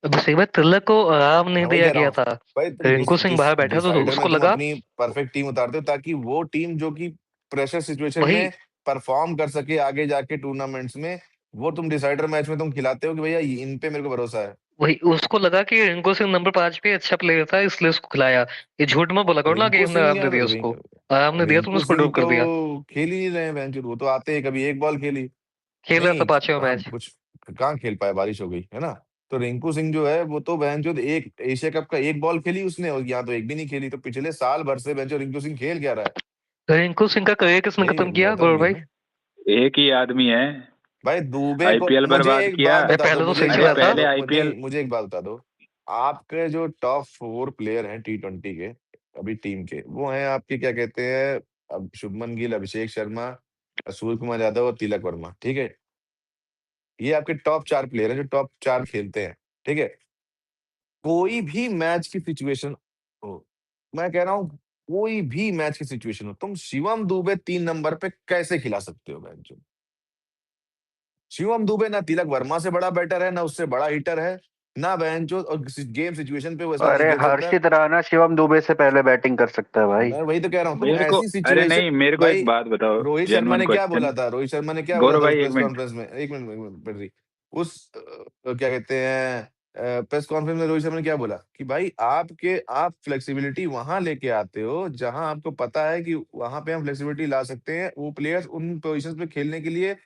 Speaker 2: अभिषेक भाई, तिलक को आराम नहीं
Speaker 1: मैं वही
Speaker 2: दिया
Speaker 1: कह रहा
Speaker 2: गया
Speaker 1: हूँ
Speaker 2: था।
Speaker 1: भाई, तुम
Speaker 2: रिंकू सिंह बाहर बैठा तो
Speaker 1: डिसाइडर में
Speaker 2: उसको
Speaker 1: तुम
Speaker 2: लगा,
Speaker 1: अपनी परफेक्ट टीम उतारते हो, ताकि वो टीम जो कि प्रेशर सिचुएशन
Speaker 2: वही
Speaker 1: में परफॉर्म कर सके आगे जाके टूर्नामेंट्स में, वो तुम डिसाइडर मैच में तुम खिलाते हो कि भैया इन पे मेरे को भरोसा है।
Speaker 2: वही उसको लगा कि रिंकू सिंह नंबर 5 पे अच्छा प्लेयर था, इसलिए उसको खिलाया। ये झूठ में बोला करो ना कि
Speaker 1: रिंकू
Speaker 2: हमने
Speaker 1: सिंह
Speaker 2: आराम दे
Speaker 1: यार,
Speaker 2: दिया उसको। आराम नहीं दिया, तुमने
Speaker 1: रिंकू
Speaker 2: उसको
Speaker 1: सिंह
Speaker 2: ड्रॉप
Speaker 1: तो
Speaker 2: कर दिया।
Speaker 1: खेल ही नहीं रहे हैं बेंचो, वो तो आते ही कभी एक बॉल खेली,
Speaker 2: खेल रहा था
Speaker 1: नहीं
Speaker 2: 5वां मैच।
Speaker 1: कहाँ कुछ, कहाँ खेल पाए, बारिश हो गई है ना। तो रिंकू सिंह जो है वो तो बेंचो एक एशिया कप का एक बॉल खेली उसने, और यहाँ तो एक भी नहीं खेली, तो पिछले साल भर से बेंचो रिंकू सिंह खेल क्या रहा है?
Speaker 2: रिंकू सिंह का करियर किसने
Speaker 1: यही
Speaker 2: खत्म किया
Speaker 1: गौतम
Speaker 2: गौरव
Speaker 1: गंभीर
Speaker 2: भाई?
Speaker 1: ना।
Speaker 3: एक ही आदमी है,
Speaker 1: भाई दुबे को,
Speaker 3: आईपीएल
Speaker 1: मुझे
Speaker 3: बर्बाद
Speaker 1: एक
Speaker 3: किया।
Speaker 1: बात बता दो,
Speaker 2: पहले तो
Speaker 1: मुझे
Speaker 2: सही
Speaker 1: एक
Speaker 2: चल
Speaker 3: अरे
Speaker 2: रहा
Speaker 1: बात
Speaker 2: था।
Speaker 1: बता
Speaker 3: पहले
Speaker 1: दो,
Speaker 3: आईपीएल,
Speaker 1: नहीं मुझे एक बात बता दो। आपके जो टॉप 4 प्लेयर हैं T20 के अभी टीम के, वो हैं आपके क्या कहते हैं, अब शुभमन गिल, अभिषेक शर्मा, सूर्य कुमार यादव और तिलक वर्मा, ठीक है। ये आपके टॉप 4 प्लेयर हैं जो टॉप 4 खेलते हैं, ठीक है। कोई भी मैच की सिचुएशन हो, मैं कह रहा हूँ कोई भी मैच की सिचुएशन हो, तुम शिवम दुबे 3 नंबर पे कैसे खिला सकते हो बेंचो? शिवम दुबे ना तिलक वर्मा से बड़ा बैटर है, ना उससे बड़ा हिटर है, ना बेंचो, और गेम सिचुएशन पे वो ऐसा नहीं
Speaker 3: अरे
Speaker 1: खेल सकता।
Speaker 3: हर्षित राणा शिवम दुबे से पहले बैटिंग कर सकता है भाई।
Speaker 1: मैं वही तो कह रहा हूँ, तुम
Speaker 3: मेरे को,
Speaker 1: ऐसी
Speaker 3: अरे
Speaker 1: सिचुएशन,
Speaker 3: नहीं मेरे को एक
Speaker 1: भाई
Speaker 3: बात बताओ,
Speaker 1: रोहित शर्मा
Speaker 3: जेन्युइन
Speaker 1: ने क्या
Speaker 3: क्वेश्चन।
Speaker 1: बोला था, रोहित शर्मा ने क्या बोला
Speaker 3: गौरव
Speaker 1: था उस
Speaker 3: भाई एक
Speaker 1: प्रेस
Speaker 3: मिनट।
Speaker 1: कॉन्फ्रेंस में, एक मिनट पटरी, उस क्या कहते हैं प्रेस कॉन्फ्रेंस में रोहित शर्मा ने क्या बोला कि भाई आप फ्लेक्सिबिलिटी वहां लेके आते हो जहां आपको पता है कि वहां पे हम फ्लेक्सिबिलिटी ला सकते हैं, वो प्लेयर्स उन पोजीशंस पे खेलने के लिए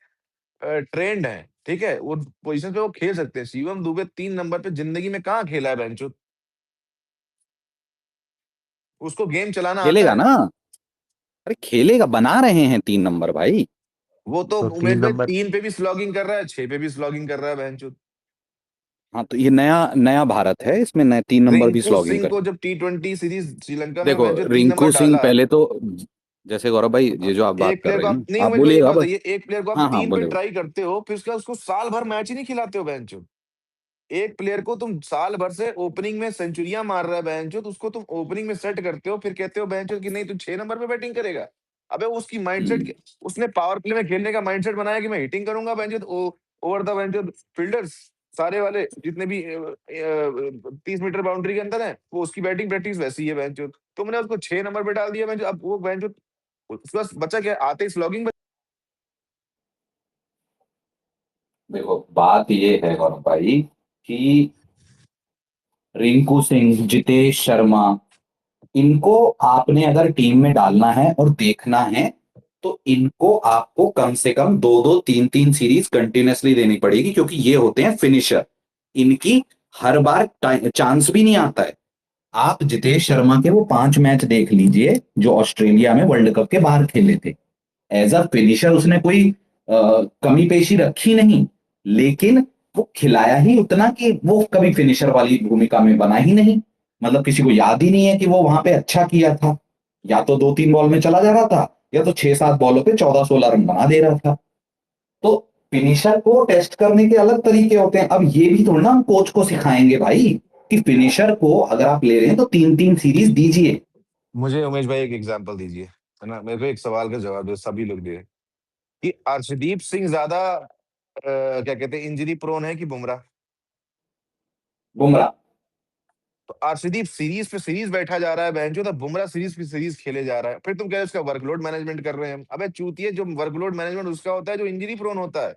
Speaker 1: ट्रेंड है, ठीक है, वो पोजीशन पे वो खेल सकते हैं। शिवम दुबे 3 नंबर पे जिंदगी में कहाँ खेला है बेंचो? उसको गेम चलाना आता
Speaker 4: खेलेगा
Speaker 1: है।
Speaker 4: ना, अरे खेलेगा, बना रहे हैं 3 नंबर भाई।
Speaker 1: वो तो
Speaker 5: तो
Speaker 1: उमेश
Speaker 5: तीन
Speaker 1: भाई
Speaker 5: नंबर
Speaker 1: 3 पे भी स्लॉगिंग कर रहा है, 6 पे भी स्लॉगिंग कर रहा है बेंचो।
Speaker 4: हाँ तो ये नया नया भारत है, इसमें नए 3 नंबर भी
Speaker 1: रिंकू
Speaker 4: स्लॉगिंग
Speaker 1: सिंह
Speaker 4: करें।
Speaker 1: को जब T20 सीरीज श्रीलंका में
Speaker 4: देखो
Speaker 1: बेंचो 3 नंबर
Speaker 4: रिंकू सिंह
Speaker 1: डाला,
Speaker 4: पहले तो, जैसे गौरव भाई ये जो आप बात
Speaker 1: एक
Speaker 4: कर
Speaker 1: प्लेयर को
Speaker 4: रहे
Speaker 1: आप
Speaker 4: हैं,
Speaker 1: नहीं,
Speaker 4: आप
Speaker 1: उमेश भाई एक
Speaker 4: बोलिएगा
Speaker 1: बात
Speaker 4: बस।
Speaker 1: बताइए, एक प्लेयर को आप
Speaker 4: हाँ हाँ
Speaker 1: 3 पे
Speaker 4: बोलिए।
Speaker 1: ट्राई करते हो, फिर उसका उसको साल भर मैच ही नहीं खिलाते हो बेंचो। एक प्लेयर को तुम साल भर से ओपनिंग में सेंचुरियां मार रहा है बेंचो, तो उसको तुम ओपनिंग में सेट करते हो, फिर कहते हो बेंचो कि नहीं तू 6 नंबर पे बैटिंग करेगा। अबे उसकी माइंडसेट, उसने पावर प्ले में खेलने का माइंडसेट बनाया कि मैं हिटिंग करूंगा ओवर द फील्डर्स सारे वाले जितने भी 30 मीटर बाउंड्री के अंदर है, वो उसकी बैटिंग प्रैक्टिस वैसी है बेंचो। तुमने उसको 6 नंबर पे डाल दिया बेंचो। अब वो बेंचो उसके पास बच्चा क्या आते ही स्लॉगिंग।
Speaker 4: देखो बात ये है गौरव भाई कि रिंकू सिंह, जितेश शर्मा, इनको आपने अगर टीम में डालना है और देखना है तो इनको आपको कम से कम 2-2, 3-3 सीरीज कंटिन्यूअसली देनी पड़ेगी, क्योंकि ये होते हैं फिनिशर। इनकी हर बार चांस भी नहीं आता है। आप जितेश शर्मा के वो 5 मैच देख लीजिए जो ऑस्ट्रेलिया में वर्ल्ड कप के बाहर खेले थे। एज अ फिनिशर उसने कोई कमी पेशी रखी नहीं, लेकिन वो खिलाया ही उतना कि वो कभी फिनिशर वाली भूमिका में बना ही नहीं। मतलब किसी को याद ही नहीं है कि वो वहां पे अच्छा किया था। या तो 2-3 बॉल में चला जा रहा था, या तो 6-7 बॉलों पे 14-16 रन बना दे रहा था। तो फिनिशर को टेस्ट करने के अलग तरीके होते हैं। अब ये भी थोड़ा ना हम कोच को सिखाएंगे भाई कि फिनिशर को अगर आप ले रहे हैं तो 3-3 सीरीज दीजिए।
Speaker 1: मुझे उमेश भाई एक एग्जांपल दीजिए, है ना, मेरे को एक सवाल का जवाब दो, सभी लोग दे कि अर्शदीप सिंह ज्यादा क्या कहते हैं इंजरी प्रोन है कि बुमराह?
Speaker 4: बुमराह।
Speaker 1: तो अर्शदीप सीरीज पे सीरीज बैठा जा रहा है बेंचो, तो बुमराह सीरीज पे सीरीज खेले जा रहा है, फिर तुम कह रहे हो उसका वर्कलोड मैनेजमेंट कर रहे हैं। अबे चूतिए, जो वर्कलोड मैनेजमेंट उसका होता है जो इंजरी प्रोन होता है।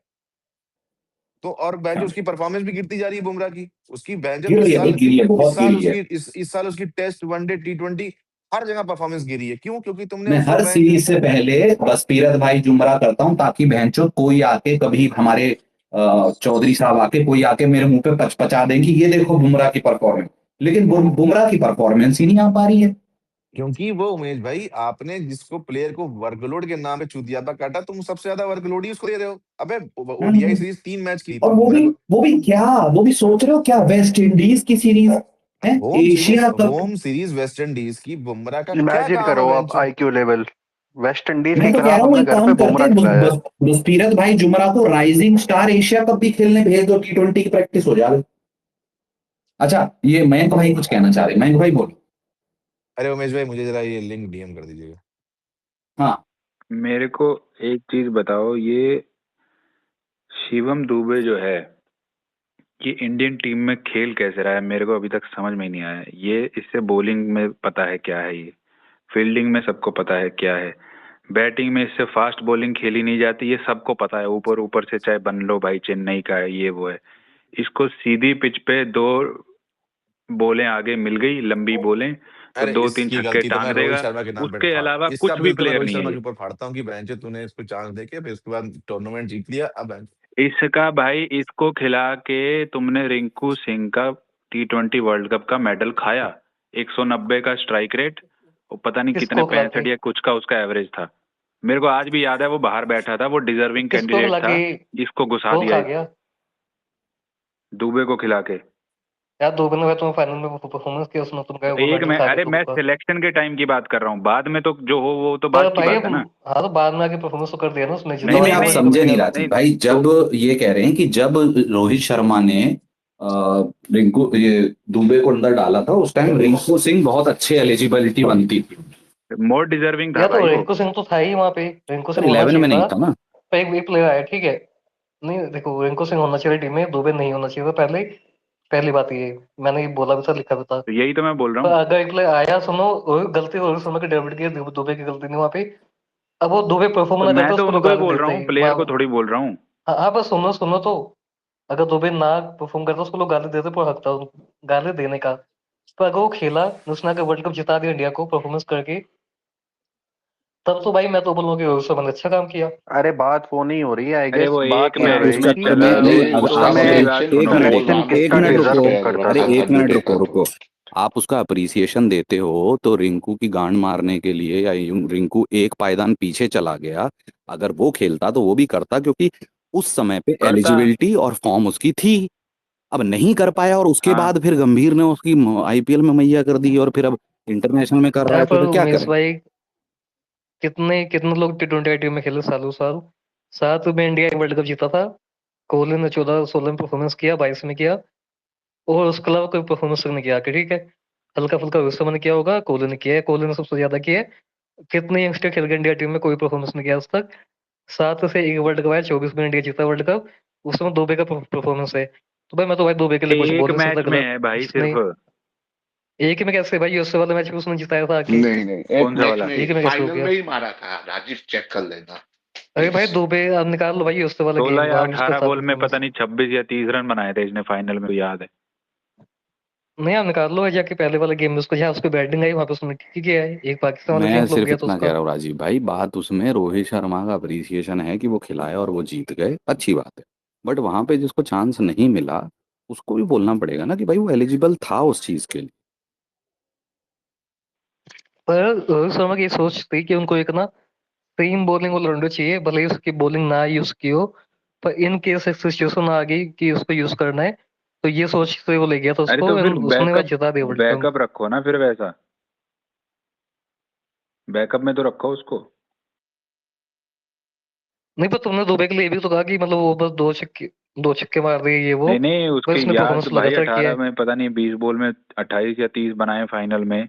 Speaker 1: तो और बेंचो उसकी परफॉर्मेंस भी गिरती जा रही है बुमराह की, उसकी बेंचो
Speaker 4: गिर
Speaker 1: इस
Speaker 4: रही है भाई,
Speaker 1: साल,
Speaker 4: गिरी है,
Speaker 1: इस
Speaker 4: बहुत
Speaker 1: साल
Speaker 4: गिरी है।
Speaker 1: उसकी इस साल उसकी टेस्ट, वनडे, T20 हर जगह परफॉर्मेंस गिरी है। क्यों? क्योंकि तुमने
Speaker 4: मैं
Speaker 1: उसको
Speaker 4: हर
Speaker 1: बेंचो।
Speaker 4: सीरीज से पहले बस पीरत भाई जुमरा करता हूं, ताकि भैंचो कोई आके कभी हमारे चौधरी साहब आके कोई आके मेरे मुंह पे पचपचा दें कि ये देखो बुमराह की परफॉर्मेंस। लेकिन बुमराह की परफॉर्मेंस ही नहीं आ पा रही है।
Speaker 1: क्योंकि वो उमेश भाई, आपने जिसको प्लेयर को वर्कलोड के नाम पे चूतियापा काटा, तुम सबसे ज्यादा वर्कलोड ही उसको दे रहे हो। अबे ओडीआई
Speaker 4: हम्म।
Speaker 1: सीरीज 3 मैच की
Speaker 4: और
Speaker 1: तुम मेरे को।
Speaker 4: वो भी क्या, वो भी सोच रहे हो क्या, वेस्ट इंडीज की सीरीज है, Asia cup.
Speaker 1: Home series West Indies की, बुमराह का क्या
Speaker 3: इमेजिन
Speaker 1: काम है
Speaker 3: करो आप
Speaker 1: बेंचो?
Speaker 3: आईक्यू लेवल, वेस्ट इंडीज
Speaker 4: मैं
Speaker 3: के
Speaker 4: तो कह
Speaker 3: खिलाफ
Speaker 4: रहा हूँ
Speaker 3: हमने
Speaker 4: एक
Speaker 3: घर
Speaker 4: काम
Speaker 3: पे
Speaker 4: करते
Speaker 3: बुमराह खिलाया है।
Speaker 4: बसपीरत भाई जुमरा को राइजिंग स्टार एशिया कप भी खेलने भेज दो, T20 की प्रैक्टिस हो जाए। अच्छा, ये मयंक भाई कुछ कहना चाह रहे, मयंक भाई बोलो।
Speaker 1: अरे उमेश भाई, मुझे जरा ये लिंक डीएम कर दीजिएगा।
Speaker 4: हाँ।
Speaker 6: मेरे को एक चीज बताओ, ये शिवम दुबे जो है, ये इंडियन टीम में खेल कैसे रहा है? मेरे को अभी तक समझ में नहीं आया। ये इससे बॉलिंग में पता है क्या है, ये फील्डिंग में सबको पता है क्या है, बैटिंग में इससे फास्ट बॉलिंग खेली नहीं जाती, ये सबको पता है। ऊपर ऊपर से चाहे बन लो भाई चेन्नई का है, ये वो है। इसको सीधी पिच पे दो बॉलें आगे मिल गई, लंबी बॉलें, तो
Speaker 1: अरे
Speaker 6: 2-3
Speaker 1: इसकी
Speaker 6: छक्के
Speaker 1: गलती तो मैं
Speaker 6: टांग
Speaker 1: रोहित
Speaker 6: देगा।
Speaker 1: शर्मा के नाम पे
Speaker 6: उसके
Speaker 1: फाड़,
Speaker 6: अलावा
Speaker 1: इसका
Speaker 6: कुछ भी
Speaker 1: बिल तो मैं
Speaker 6: प्लेयर
Speaker 1: रोहित
Speaker 6: नहीं है
Speaker 1: शर्मा
Speaker 6: ये।
Speaker 1: के ऊपर फाड़ता हूँ कि बेंचो तूने इसको चांस देके फिर उसके बाद टूर्नामेंट जीत लिया। अब
Speaker 6: इसका भाई, इसको खिला के तुमने रिंकू सिंह का T20 वर्ल्ड कप का मेडल खाया। 190 का स्ट्राइक रेट और पता नहीं कितने
Speaker 2: किसको खिला के?
Speaker 6: 65 या कुछ का उसका एवरेज था। मेरे को आज भी याद है, वो बाहर बैठा था, वो डिजर्विंग
Speaker 2: किसको
Speaker 6: कैंडिडेट
Speaker 2: खिला
Speaker 6: था,
Speaker 2: के?
Speaker 6: इसको घुसा
Speaker 2: कौन
Speaker 6: दिया
Speaker 2: खा गया
Speaker 6: दुबे को खिला के।
Speaker 2: यार? 2 दिन में तुम्हें फाइनल में परफॉर्मेंस किया, उसमें तुम कहे वो
Speaker 6: एक
Speaker 2: मेडल
Speaker 6: मैं,
Speaker 2: खा गया
Speaker 6: अरे मैं
Speaker 2: तुमको।
Speaker 6: सिलेक्शन के टाइम की बात कर रहा हूँ, बाद में तो जो हो वो तो
Speaker 2: पर
Speaker 6: बाद की
Speaker 2: भाई
Speaker 6: बात है ना।
Speaker 2: हाँ, तो बाद में आके परफॉर्मेंस तो कर दिया ना उसने,
Speaker 6: नहीं
Speaker 2: जिताया
Speaker 4: नहीं,
Speaker 6: नहीं
Speaker 2: तो
Speaker 4: आप
Speaker 2: वर्ल्ड
Speaker 6: नहीं
Speaker 2: कप
Speaker 4: समझे नहीं
Speaker 2: इंडिया को।
Speaker 4: राजीव
Speaker 6: नहीं।
Speaker 4: भाई, जब ये कह रहे हैं कि जब रोहित शर्मा ने रिंकू ये दुबे को अंदर डाला था, उस टाइम रिंकू सिंह बहुत अच्छे एलिजिबिलिटी बनती थी।
Speaker 6: मोर डिजर्विंग था
Speaker 2: या तो
Speaker 6: भाई वो।
Speaker 2: रिंकू सिंह तो था ही वहां पे, रिंकू
Speaker 4: पर
Speaker 2: सिंह होना
Speaker 4: 11
Speaker 2: चाहिए
Speaker 4: में
Speaker 2: था।
Speaker 4: नहीं था ना।
Speaker 2: पर एक प्लेयर आया, ठीक है। नहीं देखो, रिंकू सिंह होना चाहिए टीम में, दुबे नहीं होना चाहिए था पहले। पहली बात ये, मैंने ये बोला भी था, लिखा भी था।
Speaker 6: तो यही तो मैं बोल रहा
Speaker 2: पर
Speaker 6: हूँ।
Speaker 2: अगर एक प्लेयर आया, सुनो, गलती हो रही, सुनो कि डेविड की दुबे की गलती नहीं वहाँ पे। अब वो दुबे परफॉर्म
Speaker 6: तो
Speaker 2: ना
Speaker 6: मैं
Speaker 2: करता,
Speaker 6: तो
Speaker 2: उसको लोग
Speaker 6: उनको ही
Speaker 2: गाली
Speaker 6: बोल रहा
Speaker 2: देते
Speaker 6: हूँ,
Speaker 2: हैं
Speaker 6: प्लेयर को थोड़ी बोल रहा हूँ।
Speaker 2: हाँ हाँ, बस सुनो सुनो तो। अगर दुबे ना परफॉर्म करता, उसको लोग गाली देते, पर हक था गाली देने का। पर अगर वो खेला, उसने अगर वर्ल्ड कप जिता दिया इंडिया को परफॉर्मेंस करके, तब तो भाई मैं तो बोलूंगा कि रोहित शर्मा ने अच्छा काम किया।
Speaker 3: अरे बात वो नहीं हो रही है, आई
Speaker 6: अरे
Speaker 3: गेस
Speaker 6: वो
Speaker 3: बात
Speaker 6: एक
Speaker 3: ये हो
Speaker 4: अब
Speaker 6: मैच
Speaker 3: रही
Speaker 6: में
Speaker 4: उस
Speaker 3: है कि
Speaker 4: चक्कर
Speaker 6: चला
Speaker 4: में नहीं,
Speaker 6: वो
Speaker 4: अब
Speaker 3: उस
Speaker 6: तो
Speaker 4: आप
Speaker 3: समय
Speaker 6: मेरी
Speaker 4: एक
Speaker 6: बात
Speaker 4: एक
Speaker 6: सुनो
Speaker 4: मिनट
Speaker 6: पहले।
Speaker 4: रुको,
Speaker 3: सिलेक्शन
Speaker 4: एक
Speaker 3: किसका
Speaker 4: मिनट रुको,
Speaker 3: डिजर्व करता
Speaker 4: अरे
Speaker 3: था
Speaker 4: एक मिनट
Speaker 3: ये
Speaker 4: रुको
Speaker 3: तो।
Speaker 4: रुको। आप उसका अप्रिसिएशन देते हो तो रिंकू की गांड मारने के लिए, या रिंकू एक पायदान पीछे चला गया, अगर वो खेलता तो वो भी करता, क्योंकि उस समय पे
Speaker 6: करता।
Speaker 4: एलिजिबिलिटी और फॉर्म उसकी थी। अब नहीं कर पाया, और उसके
Speaker 6: हाँ।
Speaker 4: बाद फिर गंभीर ने उसकी आईपीएल में मैया कर दी, और फिर अब इंटरनेशनल में कर रहा
Speaker 2: यार
Speaker 4: है, तो
Speaker 2: पर
Speaker 4: फिर क्या
Speaker 2: उमेश
Speaker 4: करें।
Speaker 2: भाई, कितने कितने लोग T20 टीम में खेले सालों साल। साथ में इंडिया वर्ल्ड कप जीता था। कोहली ने 14-16 में परफॉर्मेंस किया, 22 में किया। और उसके अलावा कोई परफॉर्मेंस नहीं किया आके, ठीक है। हल्का फुल्का रोहित शर्मा ने किया होगा, कोहली ने किया है, कोहली ने सबसे ज्यादा किया है। कितने यंगस्टर खेल गए इंडिया टीम में, कोई परफॉर्मेंस नहीं किया आज तक। 7 से 1 वर्ल्ड कप आया, 24 में इंडिया जीता वर्ल्ड कप, उसमें दुबे का परफॉर्मेंस है। तो भाई मैं तो भाई दुबे के लिए कुछ
Speaker 6: एक
Speaker 2: बोल नहीं सकता
Speaker 6: मैच में
Speaker 2: गलत।
Speaker 6: है भाई
Speaker 2: उसने
Speaker 6: सिर्फ।
Speaker 2: एक में कैसे भाई, यूएसए वाले मैच में उसने जिताया था आके।
Speaker 7: नहीं नहीं, एक
Speaker 6: कौन सा
Speaker 7: मैच
Speaker 6: वाला?
Speaker 7: में
Speaker 2: एक
Speaker 7: ही
Speaker 2: में कैसे हो
Speaker 7: फाइनल
Speaker 2: गया?
Speaker 7: में ही मारा था, राजीव चेक कर लेना
Speaker 2: अरे भाई
Speaker 7: प्लीज।
Speaker 2: दुबे अब निकाल लो भाई यूएसए वाला
Speaker 6: 16
Speaker 2: गेम,
Speaker 6: या
Speaker 2: बाकी उसका
Speaker 6: 18
Speaker 2: था
Speaker 6: बॉल में
Speaker 2: परफॉर्मेंस।
Speaker 6: पता नहीं 26 या 30 रन बनाए थे इसने फाइनल में, तो याद है।
Speaker 2: नहीं आप निकाल लो भाई जाके पहले वाले गेम में, उसको जहाँ उसको बैटिंग आई वहां पे उसने ठीक किया है, एक पाकिस्तान वाले
Speaker 4: मैं
Speaker 2: टीम फ्लॉप
Speaker 4: सिर्फ
Speaker 2: गया था
Speaker 4: इतना कह
Speaker 2: उसका।
Speaker 4: रहा हूँ राजीव भाई, बात उसमें रोहित शर्मा का अप्रिसिएशन है कि वो खिलाए और वो जीत गए, अच्छी बात है। बट वहां पे जिसको चांस नहीं मिला उसको भी बोलना पड़ेगा ना कि भाई वो एलिजिबल था उस चीज के लिए।
Speaker 2: पर रोहित शर्मा की ये सोच थी कि उनको एक ना सेम बॉलिंग ऑलराउंडर चाहिए, भले ही उसकी बॉलिंग ना यूज की हो, पर इन केस एक सिचुएशन आ गई कि उसको यूज करना है, तो ये सोच से वो ले गया था
Speaker 6: अरे
Speaker 2: उसको,
Speaker 6: तो फिर
Speaker 2: उसने मैच जिता दिया वर्ल्ड कप।
Speaker 6: बैकअप रखो ना फिर, वैसा बैकअप में तो रखो उसको।
Speaker 2: नहीं पर तुमने दुबे के लिए भी तो कहा कि मतलब वो बस दो छक्के मार दिए ये वो,
Speaker 6: नहीं नहीं,
Speaker 2: पर
Speaker 6: उसके
Speaker 2: उसने
Speaker 6: याद तो
Speaker 2: परफॉर्मेंस
Speaker 6: भाई
Speaker 2: लगातार किया
Speaker 6: 18
Speaker 2: है।
Speaker 6: में पता नहीं 20 बॉल में 28 या 30 बनाए फाइनल में।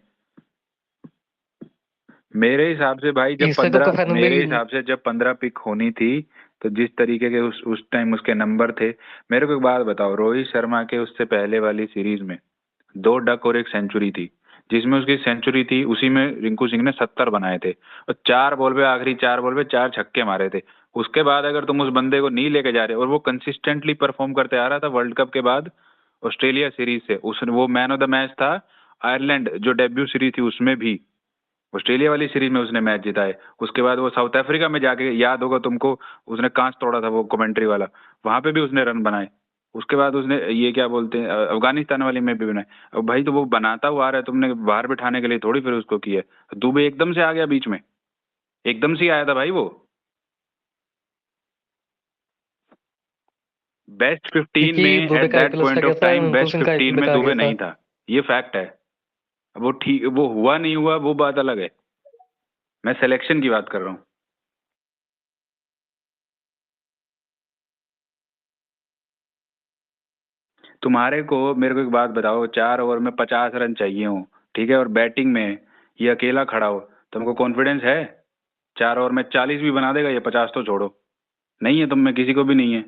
Speaker 6: मेरे हिसाब से भाई जब
Speaker 2: इससे कप तो
Speaker 6: 15
Speaker 2: फाइनल में
Speaker 6: मेरे हिसाब से जब 15 पिक होनी थी, तो जिस तरीके के उस टाइम उसके नंबर थे। मेरे को एक बात बताओ, रोहित शर्मा के उससे पहले वाली सीरीज में 2 डक और 1 सेंचुरी थी। जिसमें उसकी सेंचुरी थी उसी में रिंकू सिंह ने 70 बनाए थे, और 4 बॉल पे, आखिरी 4 बॉल पे 4 छक्के मारे थे। उसके बाद अगर तुम उस बंदे को नहीं लेके जा रहे, और वो कंसिस्टेंटली परफॉर्म करते आ रहा था वर्ल्ड कप के बाद ऑस्ट्रेलिया सीरीज से, उसने वो मैन ऑफ द मैच था। आयरलैंड जो डेब्यू सीरीज थी उसमें भी, ऑस्ट्रेलिया वाली सीरीज में उसने मैच जीता है। उसके बाद वो साउथ अफ्रीका में जाके, याद होगा तुमको, उसने कांच तोड़ा था वो कमेंट्री वाला, वहां पे भी उसने रन बनाए। उसके बाद उसने ये क्या बोलते हैं अफगानिस्तान वाली में भी बनाए। अब भाई तो वो बनाता हुआ आ रहा है, तुमने बाहर बिठाने के लिए थोड़ी फिर उसको किया है। दुबे एकदम से आ गया बीच में, एकदम से ही आया था भाई वो। बेस्ट 15 में
Speaker 2: क्योंकि दुबे
Speaker 6: एट
Speaker 2: का
Speaker 6: दैट
Speaker 2: आईपीएल अच्छा
Speaker 6: पॉइंट
Speaker 2: गया
Speaker 6: ऑफ
Speaker 2: था,
Speaker 6: टाइम
Speaker 2: रिंकू
Speaker 6: बेस्ट
Speaker 2: सिंह का
Speaker 6: 15
Speaker 2: आईपीएल
Speaker 6: में
Speaker 2: का आ
Speaker 6: दुबे
Speaker 2: गया था।
Speaker 6: नहीं था। ये फैक्ट है। अब वो ठीक, वो हुआ नहीं हुआ वो बात अलग है, मैं सिलेक्शन की बात कर रहा हूँ। तुम्हारे को, मेरे को एक बात बताओ, 4 ओवर में 50 रन चाहिए हो, ठीक है, और बैटिंग में ये अकेला खड़ा हो, तुमको कॉन्फिडेंस है 4 ओवर में 40 भी बना देगा? ये 50 तो छोड़ो, नहीं है तुम में किसी को भी नहीं है।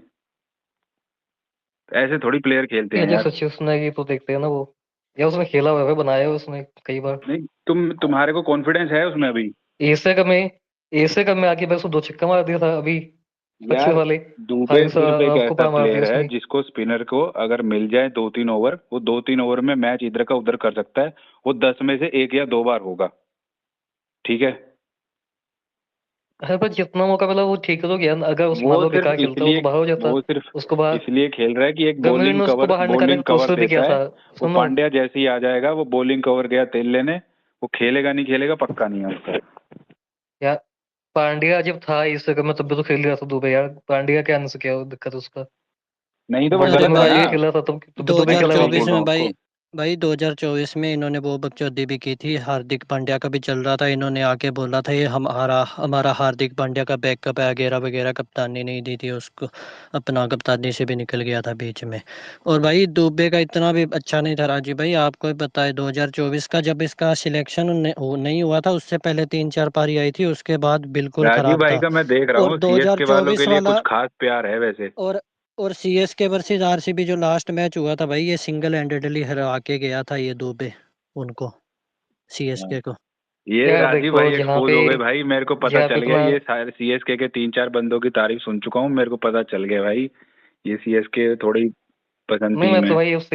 Speaker 6: ऐसे थोड़ी प्लेयर खेलते हैं
Speaker 2: ये जो
Speaker 6: यार।
Speaker 2: सिचुएशन है ये तो देखते हैं ना वो, या उसने खेला हुआ है, बनाया है उसने कई बार।
Speaker 6: नहीं, तुम्हारे को कॉन्फिडेंस है उसमें अभी?
Speaker 2: एसे कब में आके बस वो 2 छक्का मार दिया था अभी, अच्छे
Speaker 6: यार
Speaker 2: वाले।
Speaker 6: दुबे
Speaker 2: हारिस
Speaker 6: सिर्फ एक
Speaker 2: को
Speaker 6: ऐसा
Speaker 2: पार मार दिया
Speaker 6: प्लेयर है
Speaker 2: उसने।
Speaker 6: जिसको स्पिनर को अगर मिल जाए 2-3 ओवर, वो 2-3 ओवर में मैच इधर का उधर कर सकता है। वो 10 में से 1 या 2 बार होगा, ठीक है।
Speaker 2: अरे पर जितना मौका मिला वो ठीक तो किया, अगर उस मान
Speaker 6: वो
Speaker 2: लो
Speaker 6: सिर्फ
Speaker 2: बेकार खेलता वो
Speaker 6: इसलिए
Speaker 2: तो बाहर हो जाता।
Speaker 6: वो सिर्फ
Speaker 2: उसको बाहर
Speaker 6: इसलिए खेल रहा है कि एक
Speaker 2: गंभीर ने उसको बाहर निकालने
Speaker 6: बॉलिंग
Speaker 2: की
Speaker 6: कवर
Speaker 2: कोशिश भी किया
Speaker 6: देता है।
Speaker 2: था।
Speaker 6: वो
Speaker 2: सुनो,
Speaker 6: पांड्या जैसे ही आ जाएगा, वो बॉलिंग कवर गया तेल लेने, वो खेलेगा नहीं खेलेगा पक्का नहीं है उसका।
Speaker 2: यार पांड्या जब था इस जगह में तब भी तो खेल रहा था दुबे यार, पांड्या क्या आने से क्या दिक्कत उसका?
Speaker 6: नहीं तो वो
Speaker 2: जिस
Speaker 8: अरे
Speaker 2: जगह
Speaker 6: गलत
Speaker 2: में
Speaker 6: है
Speaker 8: भाई
Speaker 6: ना।
Speaker 2: पांड्या खेल रहा था तब भी दुबे
Speaker 6: मैं
Speaker 2: खेला
Speaker 6: सही
Speaker 2: वहीं पे।
Speaker 8: 2024
Speaker 6: बोल रहा
Speaker 8: में
Speaker 6: हूँ
Speaker 8: भाई,
Speaker 6: आपको।
Speaker 8: 2024 में इन्होंने वो बकचोदी भी की थी। हार्दिक पांड्या का भी चल रहा था, इन्होंने आके बोला था ये हमारा हमारा हार्दिक पांड्या का बैकअप है वगैरह वगैरह, कप्तानी नहीं दी थी उसको, अपना कप्तानी से भी निकल गया था बीच में। और भाई दुबे का इतना भी अच्छा नहीं था राजीव भाई, आपको ही पता है 2024 का जब इसका सिलेक्शन नहीं हुआ था उससे पहले 3-4 पारी आई थी, उसके बाद बिल्कुल
Speaker 6: राजीव
Speaker 8: खराब
Speaker 6: भाई
Speaker 8: था।
Speaker 6: का मैं देख रहा
Speaker 8: और
Speaker 6: हूँ, सीएसके वालों के
Speaker 8: 2024
Speaker 6: लिए कुछ
Speaker 8: वाला
Speaker 6: खास प्यार है वैसे।
Speaker 8: और और सीएसके वर्सेस आरसीबी जो लास्ट मैच हुआ था भाई, ये सिंगल हैंडेडली हरा के गया था ये दुबे उनको,
Speaker 6: हाँ।
Speaker 8: सीएसके को।
Speaker 6: ये
Speaker 2: यार
Speaker 6: राजीव
Speaker 2: देखो
Speaker 6: भाई एक्सपोज हो गए भाई, मेरे को पता
Speaker 2: जहाँ पे
Speaker 6: चल गया।
Speaker 2: तुम्हारा
Speaker 6: ये सारे सीएसके के 3-4 बंदों की तारीफ सुन चुका हूँ, मेरे को पता चल गया भाई, ये सीएसके थोड़ी पसंद
Speaker 2: नहीं, मैं
Speaker 6: टीम
Speaker 2: तो
Speaker 6: है।
Speaker 2: भाई उस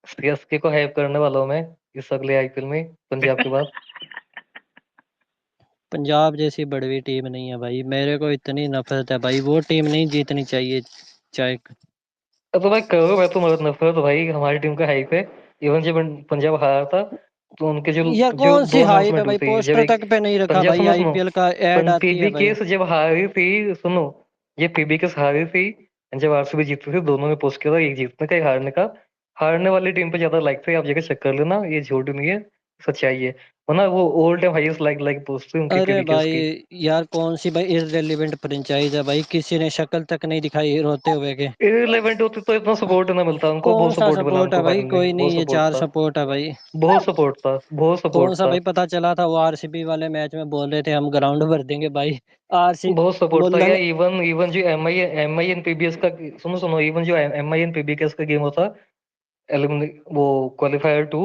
Speaker 2: सीएसके को हाइप करने वाला हूँ मैं इस अगले आईपीएल में, पंजाब के बाद।
Speaker 8: पंजाब जैसी बड़ी टीम नहीं है भाई, मेरे को इतनी नफरत है भाई, वो टीम नहीं जीतनी चाहिए चाहे।
Speaker 2: अब तो भाई करो, मैं तो मदद नफरत भाई हमारी टीम का हाइप है। इवन जब पंजाब हारा था तो उनके जो
Speaker 8: यार
Speaker 2: जो
Speaker 8: कौन सी
Speaker 2: दो
Speaker 8: हाइप है
Speaker 2: अनाउंसमेंट हुई
Speaker 8: भाई,
Speaker 2: थी, जब
Speaker 8: पोस्टर
Speaker 2: एक
Speaker 8: तक पे नहीं रखा
Speaker 2: पंजाब,
Speaker 8: भाई,
Speaker 2: सुनो सुनो,
Speaker 8: आईपीएल का ऐड आती है
Speaker 2: पीबी
Speaker 8: भाई।
Speaker 2: केस जब हारी थी, सुनो, ये पीबी केस हारी थी, जब आरसीबी जीती थी, दोनों ने पोस्ट किया था, एक जीतने का एक हारने का। हारने वाली टीम पे ज्यादा लाइक थे, आप जगह चेक कर लेना, ये झूठ नहीं है, सच्चाई है। वरना वो all time highest like post थी उनकी
Speaker 8: अरे
Speaker 2: पीवीकेस
Speaker 8: भाई
Speaker 2: की।
Speaker 8: यार कौन सी भाई इररिलेवेंट फ्रेंचाइज है भाई, किसी ने शक्ल तक नहीं दिखाई रोते हुए के।
Speaker 2: इररिलेवेंट होती तो इतना सपोर्ट ना मिलता उनको,
Speaker 8: कौन
Speaker 2: बहुत
Speaker 8: सा
Speaker 2: सपोर्ट मिला
Speaker 8: सपोर्ट है
Speaker 2: उनको
Speaker 8: भाई,
Speaker 2: फाइनली,
Speaker 8: कोई
Speaker 2: बहुत
Speaker 8: नहीं, ये
Speaker 2: सपोर्ट
Speaker 8: 4
Speaker 2: था,
Speaker 8: सपोर्ट है भाई।
Speaker 2: बहुत सपोर्ट था, बहुत
Speaker 8: कौन
Speaker 2: सपोर्ट
Speaker 8: सा
Speaker 2: था,
Speaker 8: भाई, पता चला था वो आरसीबी वाले मैच में बोल रहे थे हम ग्राउंड भर देंगे भाई। आरसी
Speaker 2: बहुत सपोर्ट था
Speaker 8: मुल्ला
Speaker 2: यार।
Speaker 8: ने
Speaker 2: इवन इवन जो एमआई एन पीबीएस का, सुनो सुनो, इवन जो एमआई एन पीबीएस का गेम होता, एलिमिने वो क्वालिफायर 2,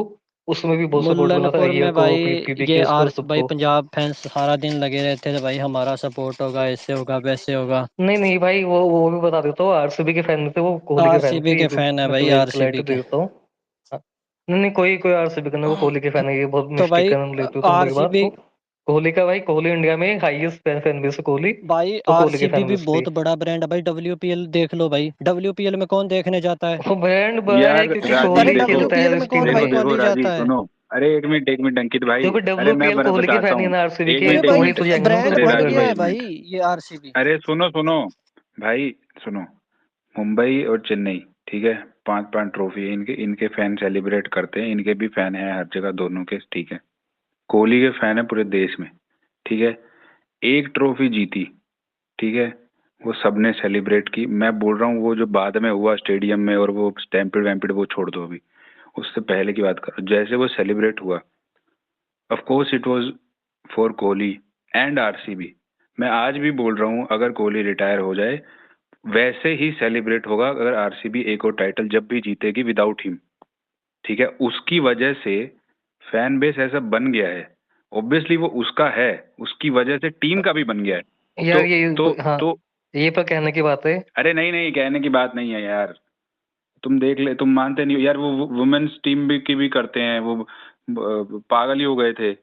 Speaker 2: उसमें भी बहुत सपोर्ट मिला था
Speaker 8: मुल्लानपुर
Speaker 2: अय्यर
Speaker 8: में
Speaker 2: को,
Speaker 8: भाई ये
Speaker 2: पीबीकेस को,
Speaker 8: आर भाई
Speaker 2: सबको।
Speaker 8: पंजाब फैंस सारा दिन लगे रहते थे भाई, हमारा सपोर्ट होगा, ऐसे होगा वैसे होगा।
Speaker 2: नहीं नहीं भाई, वो भी बता देता हूँ, आरसीबी के फैन नहीं थे वो, कोहली के फैन
Speaker 8: आरसीबी
Speaker 2: थे, ये
Speaker 8: के
Speaker 2: भी
Speaker 8: फैन है
Speaker 2: मैं
Speaker 8: भाई,
Speaker 2: क्लैरिटी
Speaker 8: आरसीबी
Speaker 2: दे
Speaker 8: के।
Speaker 2: देता हूँ। हाँ। नहीं नहीं, कोई कोई आरसीबी का नहीं, वो कोहली के फैन है, ये बहुत
Speaker 8: तो
Speaker 2: मिस्टेक
Speaker 8: भाई
Speaker 2: है लेते हो तुम लोग ये बात
Speaker 8: आरसीबी
Speaker 2: को। कोहली का भाई, कोहली इंडिया में हाईएस्ट फैन बेस है कोहली,
Speaker 8: भाई,
Speaker 2: तो कोहली के
Speaker 8: आरसीबी
Speaker 2: फैन
Speaker 8: भी
Speaker 2: बेस थी।
Speaker 8: बहुत बड़ा ब्रांड है भाई, डब्ल्यूपीएल देख लो भाई, डब्ल्यूपीएल में कौन देखने जाता है।
Speaker 2: वो ब्रांड बड़ा है
Speaker 6: यार
Speaker 2: क्योंकि
Speaker 8: अरे
Speaker 6: राजीव
Speaker 2: कोहली
Speaker 6: देखो,
Speaker 2: खेलता है
Speaker 8: डब्ल्यूपीएल
Speaker 2: इस
Speaker 8: में
Speaker 2: टीम
Speaker 8: कौन
Speaker 6: देखो
Speaker 8: भाई,
Speaker 2: में।
Speaker 8: कौन
Speaker 6: देखो
Speaker 8: नहीं
Speaker 6: राजीव
Speaker 8: जाता है।
Speaker 6: सुनो। अरे एक मिनट अंकित भाई।
Speaker 2: क्योंकि
Speaker 6: अरे मैं
Speaker 2: डब्ल्यूपीएल कोहली के
Speaker 6: बताता
Speaker 2: फैन ही
Speaker 6: हूँ।
Speaker 2: है ना आरसीबी
Speaker 6: एक
Speaker 2: के,
Speaker 8: अरे
Speaker 6: मिनट
Speaker 2: तो
Speaker 6: एक
Speaker 8: भाई
Speaker 2: वही
Speaker 6: मिनट
Speaker 2: तो जाएंगे ना उनको
Speaker 8: ब्रांड
Speaker 6: अरे
Speaker 2: सपोर्ट
Speaker 8: बन
Speaker 6: राजीव
Speaker 8: गया
Speaker 6: भाई
Speaker 2: करने।
Speaker 8: है
Speaker 6: एक
Speaker 8: भाई
Speaker 6: मिनट।
Speaker 8: ये आरसीबी।
Speaker 6: अरे सुनो सुनो भाई, सुनो। मुंबई और चेन्नई, ठीक है, 5-5 ट्रॉफी है इनके, इनके फैन सेलिब्रेट करते हैं, इनके भी फैन है हर जगह, दोनों के, ठीक है। कोहली के फैन है पूरे देश में, ठीक है। एक ट्रॉफी जीती, ठीक है, वो सबने सेलिब्रेट की। मैं बोल रहा हूँ वो जो बाद में हुआ स्टेडियम में और वो स्टैम्पिड वैम्पिड वो छोड़ दो अभी, उससे पहले की बात करो। जैसे वो सेलिब्रेट हुआ, of course it was for Kohli and RCB. मैं आज भी बोल रहा हूँ अगर कोहली रिटायर हो जाए, वैसे ही सेलिब्रेट होगा अगर आरसीबी एक और टाइटल जब भी जीतेगी विदाउट हिम, ठीक है। उसकी वजह से फैन बेस ऐसा बन गया है, ऑब्वियसली वो उसका है, उसकी वजह से टीम का भी बन गया है।
Speaker 2: यार
Speaker 6: तो
Speaker 2: ये
Speaker 6: तो
Speaker 2: हाँ,
Speaker 6: तो
Speaker 2: ये पर कहने की बात है।
Speaker 6: अरे नहीं नहीं, कहने की बात नहीं है यार। तुम देख ले, तुम मानते नहीं हो यार, वो वुमेन्स टीम भी की भी करते हैं वो, पागल ही हो गए थे।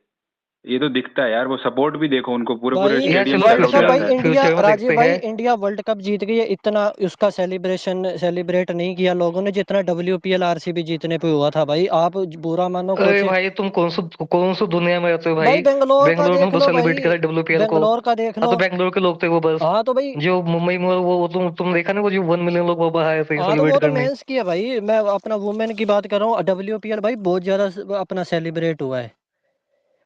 Speaker 6: ये तो दिखता है यार, वो सपोर्ट भी देखो उनको, पूरे पूरे
Speaker 8: भाई
Speaker 2: यार
Speaker 6: स्टेडियम
Speaker 2: चलो
Speaker 8: वर्ल्ड
Speaker 6: क्राउड
Speaker 8: कप
Speaker 2: फ्यूचर
Speaker 8: भाई,
Speaker 6: जाता
Speaker 2: में,
Speaker 6: है।
Speaker 8: इंडिया
Speaker 2: फ्यूचर में
Speaker 8: राजीव
Speaker 2: देखते
Speaker 8: भाई,
Speaker 2: हैं।
Speaker 8: इंडिया वर्ल्ड कप जीत गई है, इतना उसका सेलिब्रेट नहीं किया लोगों ने जितना डब्ल्यूपीएल आरसीबी जीतने पे हुआ था भाई। आप बुरा मानो
Speaker 2: अरे
Speaker 8: कुछ।
Speaker 2: भाई तुम कौन सी दुनिया में रहते हो
Speaker 8: भाई
Speaker 2: भाई।
Speaker 8: बेंगलोर का
Speaker 2: बेंगलोर में
Speaker 8: देख
Speaker 2: बस
Speaker 8: लो
Speaker 2: सेलिब्रेट
Speaker 8: भाई,
Speaker 2: किया था डब्ल्यूपीएल को।
Speaker 8: बेंगलोर का देख
Speaker 2: हाँ
Speaker 8: लो।
Speaker 2: तो बेंगलोर के लोग थे वो बस।
Speaker 8: हाँ तो भाई,
Speaker 2: जो मुंबई में वो तुम देखा ना, वो जो 1 मिलियन लोग वो बाहर आए थे
Speaker 8: हाँ तो वो
Speaker 2: सेलिब्रेट
Speaker 8: तो
Speaker 2: करने।
Speaker 8: मेंस की है भाई, मैं अपना वुमेन की बात कर रहा हूँ, डब्ल्यूपीएल भाई बहुत ज्यादा अपना सेलिब्रेट हुआ है।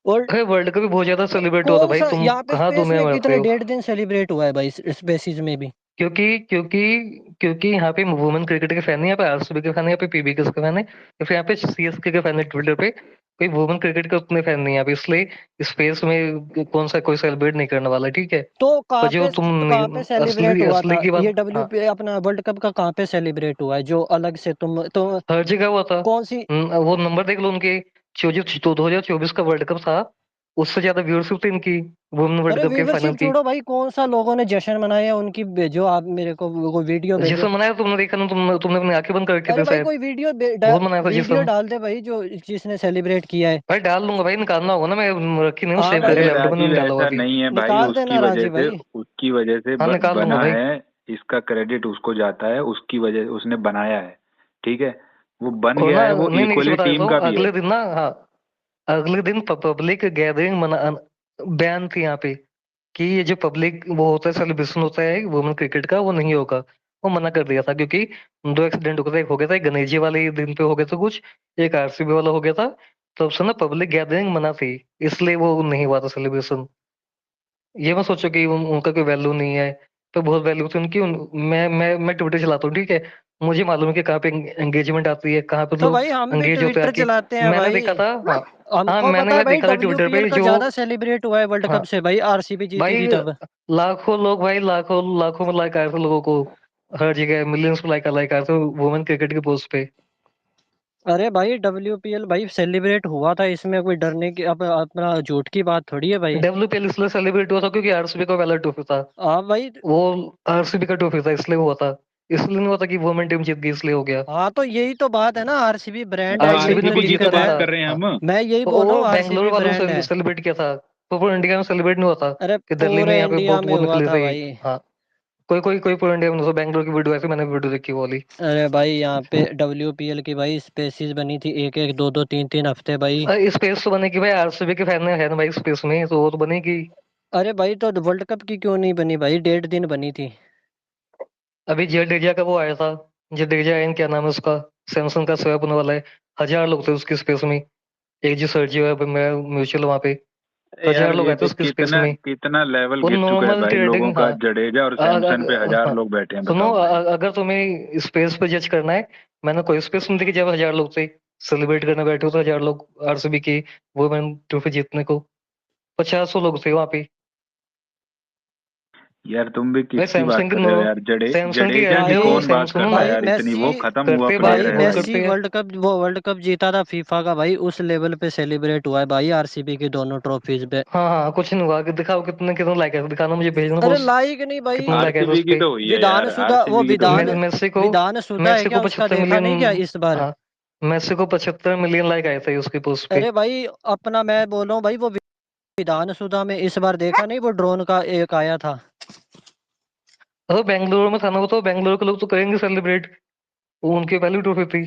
Speaker 8: और
Speaker 2: अरे वर्ल्ड कप भी बहुत ज्यादा सेलिब्रेट हुआ था
Speaker 8: कौन
Speaker 2: भाई,
Speaker 8: सा
Speaker 2: तुम
Speaker 8: यहाँ पे
Speaker 2: कहाँ
Speaker 8: स्पेस
Speaker 2: दुनिया
Speaker 8: में
Speaker 2: में रहते
Speaker 8: कितने
Speaker 2: हो।
Speaker 8: 1.5 दिन सेलिब्रेट हुआ है भाई, इस बेसिस में भी।
Speaker 2: क्योंकि क्योंकि क्योंकि यहाँ पे वुमेन क्रिकेट के फैन है, यहाँ पे आरसीबी के फैन है, यहाँ पे पीबीके के फैन है, या फिर यहाँ पे सीएसके के फैन है ट्विटर पे। कोई वुमेन क्रिकेट के उतने फैन नहीं है यहाँ पे, इसलिए स्पेस में कौन सा कोई सेलिब्रेट नहीं करने वाला, ठीक है। पर जो तुम
Speaker 8: तो कहाँ पे सेलिब्रेट
Speaker 2: असली
Speaker 8: हुआ
Speaker 2: असली
Speaker 8: था
Speaker 2: की
Speaker 8: ये
Speaker 2: बात, हाँ,
Speaker 8: अपना वर्ल्ड कप का, कहाँ पे सेलिब्रेट हुआ है जो अलग से तुम
Speaker 2: हर जगह हुआ था।
Speaker 8: कौन सी।
Speaker 2: वो नंबर देख लो उनके, जो जो 2024 का वर्ल्ड कप था, उससे ज्यादा व्यूअरशिप थी इनकी वुमेन वर्ल्ड
Speaker 8: अरे
Speaker 2: कप के फाइनल
Speaker 8: व्यूवरशिप
Speaker 2: की।
Speaker 8: छोड़ो भाई, कौन सा लोगों ने जश्न मनाया उनकी, भेजो आप मेरे को वो वीडियो भेजो।
Speaker 2: जैसे मनाया तुमने देखा ना, तुमने अपनी आंखें बंद कर रखी
Speaker 8: अरे
Speaker 2: थी
Speaker 8: भाई
Speaker 2: शायद।
Speaker 8: कोई
Speaker 2: बहुत मनाया था
Speaker 8: वीडियो
Speaker 2: जिसम।
Speaker 8: डाल दे भाई जो जिसने सेलिब्रेट किया है।
Speaker 2: भाई डाल लूंगा भाई, निकालना होगा ना, मैं रखी नहीं हूँ
Speaker 8: हाँ
Speaker 2: सेव करके
Speaker 8: भाई,
Speaker 6: अरे
Speaker 2: लैपटॉप में, नहीं
Speaker 6: राजीव
Speaker 2: निकाला हुआ
Speaker 6: ऐसा
Speaker 2: अभी।
Speaker 6: नहीं है भाई,
Speaker 8: निकाल देना राजीव भाई।
Speaker 6: उसकी वजह से
Speaker 2: हाँ निकाल लूंगा
Speaker 6: बना
Speaker 2: भाई।
Speaker 6: है। इसका क्रेडिट उसको जाता है, उसकी वजह से उसने बनाया है, ठीक है। वो बन
Speaker 2: और
Speaker 6: गया
Speaker 2: ना,
Speaker 6: है, वो
Speaker 2: नहीं नहीं, किसी
Speaker 6: इक्वली
Speaker 2: बता देता
Speaker 6: टीम
Speaker 2: हूँ,
Speaker 6: का भी है।
Speaker 2: अगले दिन ना, हाँ, अगले दिन पब्लिक गैदरिंग मना बैन थी यहाँ पे, कि ये जो पब्लिक वो होता है, सेलिब्रेशन होता है वुमेन क्रिकेट का, वो नहीं होगा। वो मना कर दिया था क्योंकि 2 एक्सीडेंट हो गए थे, एक हो गया था, एक गणेश जी वाले दिन पे हो गया था कुछ, एक आरसीबी वाला हो गया था। तब से ना पब्लिक गैदरिंग मना थी, इसलिए वो नहीं हुआ था सेलिब्रेशन। ये मत सोचो कि उनका कोई वैल्यू नहीं है, तो बहुत वैल्यू थी उनकी। मैं ट्विटर चलाता हूँ, ठीक है, मुझे मालूम है कि कहाँ पे एंगेजमेंट आती है, कहाँ पे
Speaker 8: तो
Speaker 2: लोग
Speaker 8: भाई हम भी
Speaker 2: एंगेज होते हैं
Speaker 8: ट्विटर
Speaker 2: आके।
Speaker 8: चलाते हैं
Speaker 2: मैंने
Speaker 8: भाई,
Speaker 2: देखा था, हाँ। हाँ
Speaker 8: हमको
Speaker 2: मैंने
Speaker 8: पता है
Speaker 2: यार
Speaker 8: भाई
Speaker 2: देखा था ट्विटर
Speaker 8: डब्ल्यूपीएल
Speaker 2: पे
Speaker 8: का
Speaker 2: जो,
Speaker 8: ज्यादा सेलिब्रेट हुआ है वर्ल्ड
Speaker 2: हाँ
Speaker 8: कप से भाई, आरसीबी जीती
Speaker 2: भाई,
Speaker 8: थी तब।
Speaker 2: लाखों लोग भाई, लाखों लाखों में लाइक आए थे लोगों को, हर जगह मिलियंस में लाइक आए थे वुमेन क्रिकेट के पोस्ट पे।
Speaker 8: अरे भाई डब्ल्यूपीएल भाई सेलिब्रेट हुआ था, इसमें कोई डरने की अपना झूठ की बात थोड़ी है भाई।
Speaker 2: डब्ल्यूपीएल इसलिए सेलिब्रेट हुआ था क्योंकि आरसीबी का वाला ट्रॉफी था,
Speaker 8: हाँ भाई।
Speaker 2: वो आरसीबी का ट्रॉफी था, इसलिए हुआ था। इसलिए नहीं हुआ था कि वुमेन टीम जीत गई इसलिए हो गया।
Speaker 8: हाँ तो यही तो बात है ना, आरसीबी ब्रांड है, यही
Speaker 2: आरसीबी ने
Speaker 8: तो
Speaker 6: आरसीबी
Speaker 2: कुछ
Speaker 6: की तो
Speaker 2: जीता
Speaker 8: दिक्कत
Speaker 2: नहीं
Speaker 8: है।
Speaker 6: बात
Speaker 2: था।
Speaker 6: कर रहे हैं
Speaker 2: हाँ,
Speaker 6: हम।
Speaker 8: मैं यही
Speaker 2: तो
Speaker 8: बोल रहा
Speaker 2: वो
Speaker 8: हूँ
Speaker 2: बैंगलोर
Speaker 8: आरसीबी
Speaker 2: वालों
Speaker 8: ब्रांड
Speaker 2: से
Speaker 8: है।
Speaker 2: सेलिब्रेट किया था, तो पूरे इंडिया में सेलिब्रेट नहीं हुआ था
Speaker 8: अरे
Speaker 2: कि दिल्ली में
Speaker 8: पूरे
Speaker 2: यहाँ पे
Speaker 8: इंडिया
Speaker 2: बहुत
Speaker 8: में
Speaker 2: वो
Speaker 8: हुआ
Speaker 2: निकले
Speaker 8: था
Speaker 2: थे।
Speaker 8: भाई।
Speaker 2: हाँ, कोई पूरे इंडिया में, तो बैंगलोर की वीडियो ऐसे मैंने वीडियो देखी वो वाली।
Speaker 8: अरे भाई यहाँ पे डब्ल्यूपीएल की भाई स्पेसिस बनी थी, एक एक दो दो तीन तीन हफ्ते भाई।
Speaker 2: स्पेस तो बनेगी भाई, आरसीबी के फैन है ना भाई स्पेस में, तो वो तो बनेगी।
Speaker 8: अरे भाई तो वर्ल्ड कप की क्यों नहीं बनी भाई, 1.5 दिन बनी थी।
Speaker 2: अभी जडेजा का वो आया था, जडेजा एन क्या नाम है उसका, सैमसंग का स्वैप होने वाला है, 1000 लोग थे उसकी स्पेस में। एक जो सर्जी है म्यूचुअल वहाँ पे
Speaker 6: अरे यार
Speaker 2: 1000 लोग
Speaker 6: ये
Speaker 2: आए थे
Speaker 6: देख
Speaker 2: उसके स्पेस
Speaker 6: कितना
Speaker 2: में।
Speaker 6: कितना लेवल
Speaker 2: वो
Speaker 6: गिर चुका है
Speaker 2: नॉर्मल
Speaker 6: भाई लोगों
Speaker 2: ट्रेडिंग,
Speaker 6: का।
Speaker 2: हाँ।
Speaker 6: जडेजा और सैमसन पे 1000
Speaker 2: हाँ,
Speaker 6: लोग बैठे हैं,
Speaker 2: सुनो,
Speaker 6: बताओ भाई।
Speaker 2: अगर तुम्हें स्पेस पे जज करना है, मैंने कोई स्पेस में देखी जब 1000 लोग थे सेलिब्रेट करने बैठे हो, तो 1000 लोग आरसीबी की वुमेन ट्रॉफी जीतने को, 50 लोग थे वहां पे।
Speaker 6: यार तुम भी
Speaker 2: भाई
Speaker 6: किसकी बात
Speaker 2: सैमसंग की
Speaker 6: कर
Speaker 2: नो
Speaker 6: रहे हो यार?
Speaker 2: सैमसंग की
Speaker 6: जडेजा की
Speaker 8: भाई
Speaker 6: कौन बात
Speaker 2: सुनो
Speaker 6: कर
Speaker 2: ना,
Speaker 6: रहा है
Speaker 8: भाई
Speaker 6: यार? इतनी
Speaker 8: मेसी
Speaker 6: वो खत्म हुआ
Speaker 2: करते
Speaker 6: प्लेयर
Speaker 2: भाई
Speaker 8: भाई
Speaker 6: है
Speaker 2: वो
Speaker 6: भाई।
Speaker 8: मेसी
Speaker 2: करते हैं।
Speaker 8: वर्ल्ड कप जीता था फीफा का भाई, उस लेवल पे सेलिब्रेट हुआ है भाई आरसीबी की दोनों ट्रॉफीज पे।
Speaker 2: हाँ हाँ, कुछ नहीं हुआ कि दिखाओ कितने कितने लाइक है, दिखाना मुझे, भेजना
Speaker 8: अरे
Speaker 2: पोस्ट,
Speaker 8: लाइक नहीं भाई,
Speaker 2: कितने लाइक है
Speaker 6: आरसीबी
Speaker 2: उस
Speaker 6: की
Speaker 2: पे।
Speaker 6: तो हुई है
Speaker 8: विधान
Speaker 6: यार,
Speaker 8: शुदा वो
Speaker 6: आरसीबी की तो हुई है।
Speaker 2: मेसी को
Speaker 8: विधान शुदा है क्या उसका,
Speaker 2: 75
Speaker 8: देखा
Speaker 2: मिलियन,
Speaker 8: नहीं क्या इस बार?
Speaker 2: हाँ, मेसी को 75 मिलियन लाइक आए थे उसकी पोस्ट पे।
Speaker 8: अरे भाई अपना मैं बोल रहा हूँ भाई, वो विधान शुदा में इस बार देखा नहीं, वो ड्रोन का एक आया था।
Speaker 2: तो बेंगलुरु में था ना वो, तो बेंगलुरु के लोग तो करेंगे सेलिब्रेट, वो उनकी पहली ट्रॉफी थी।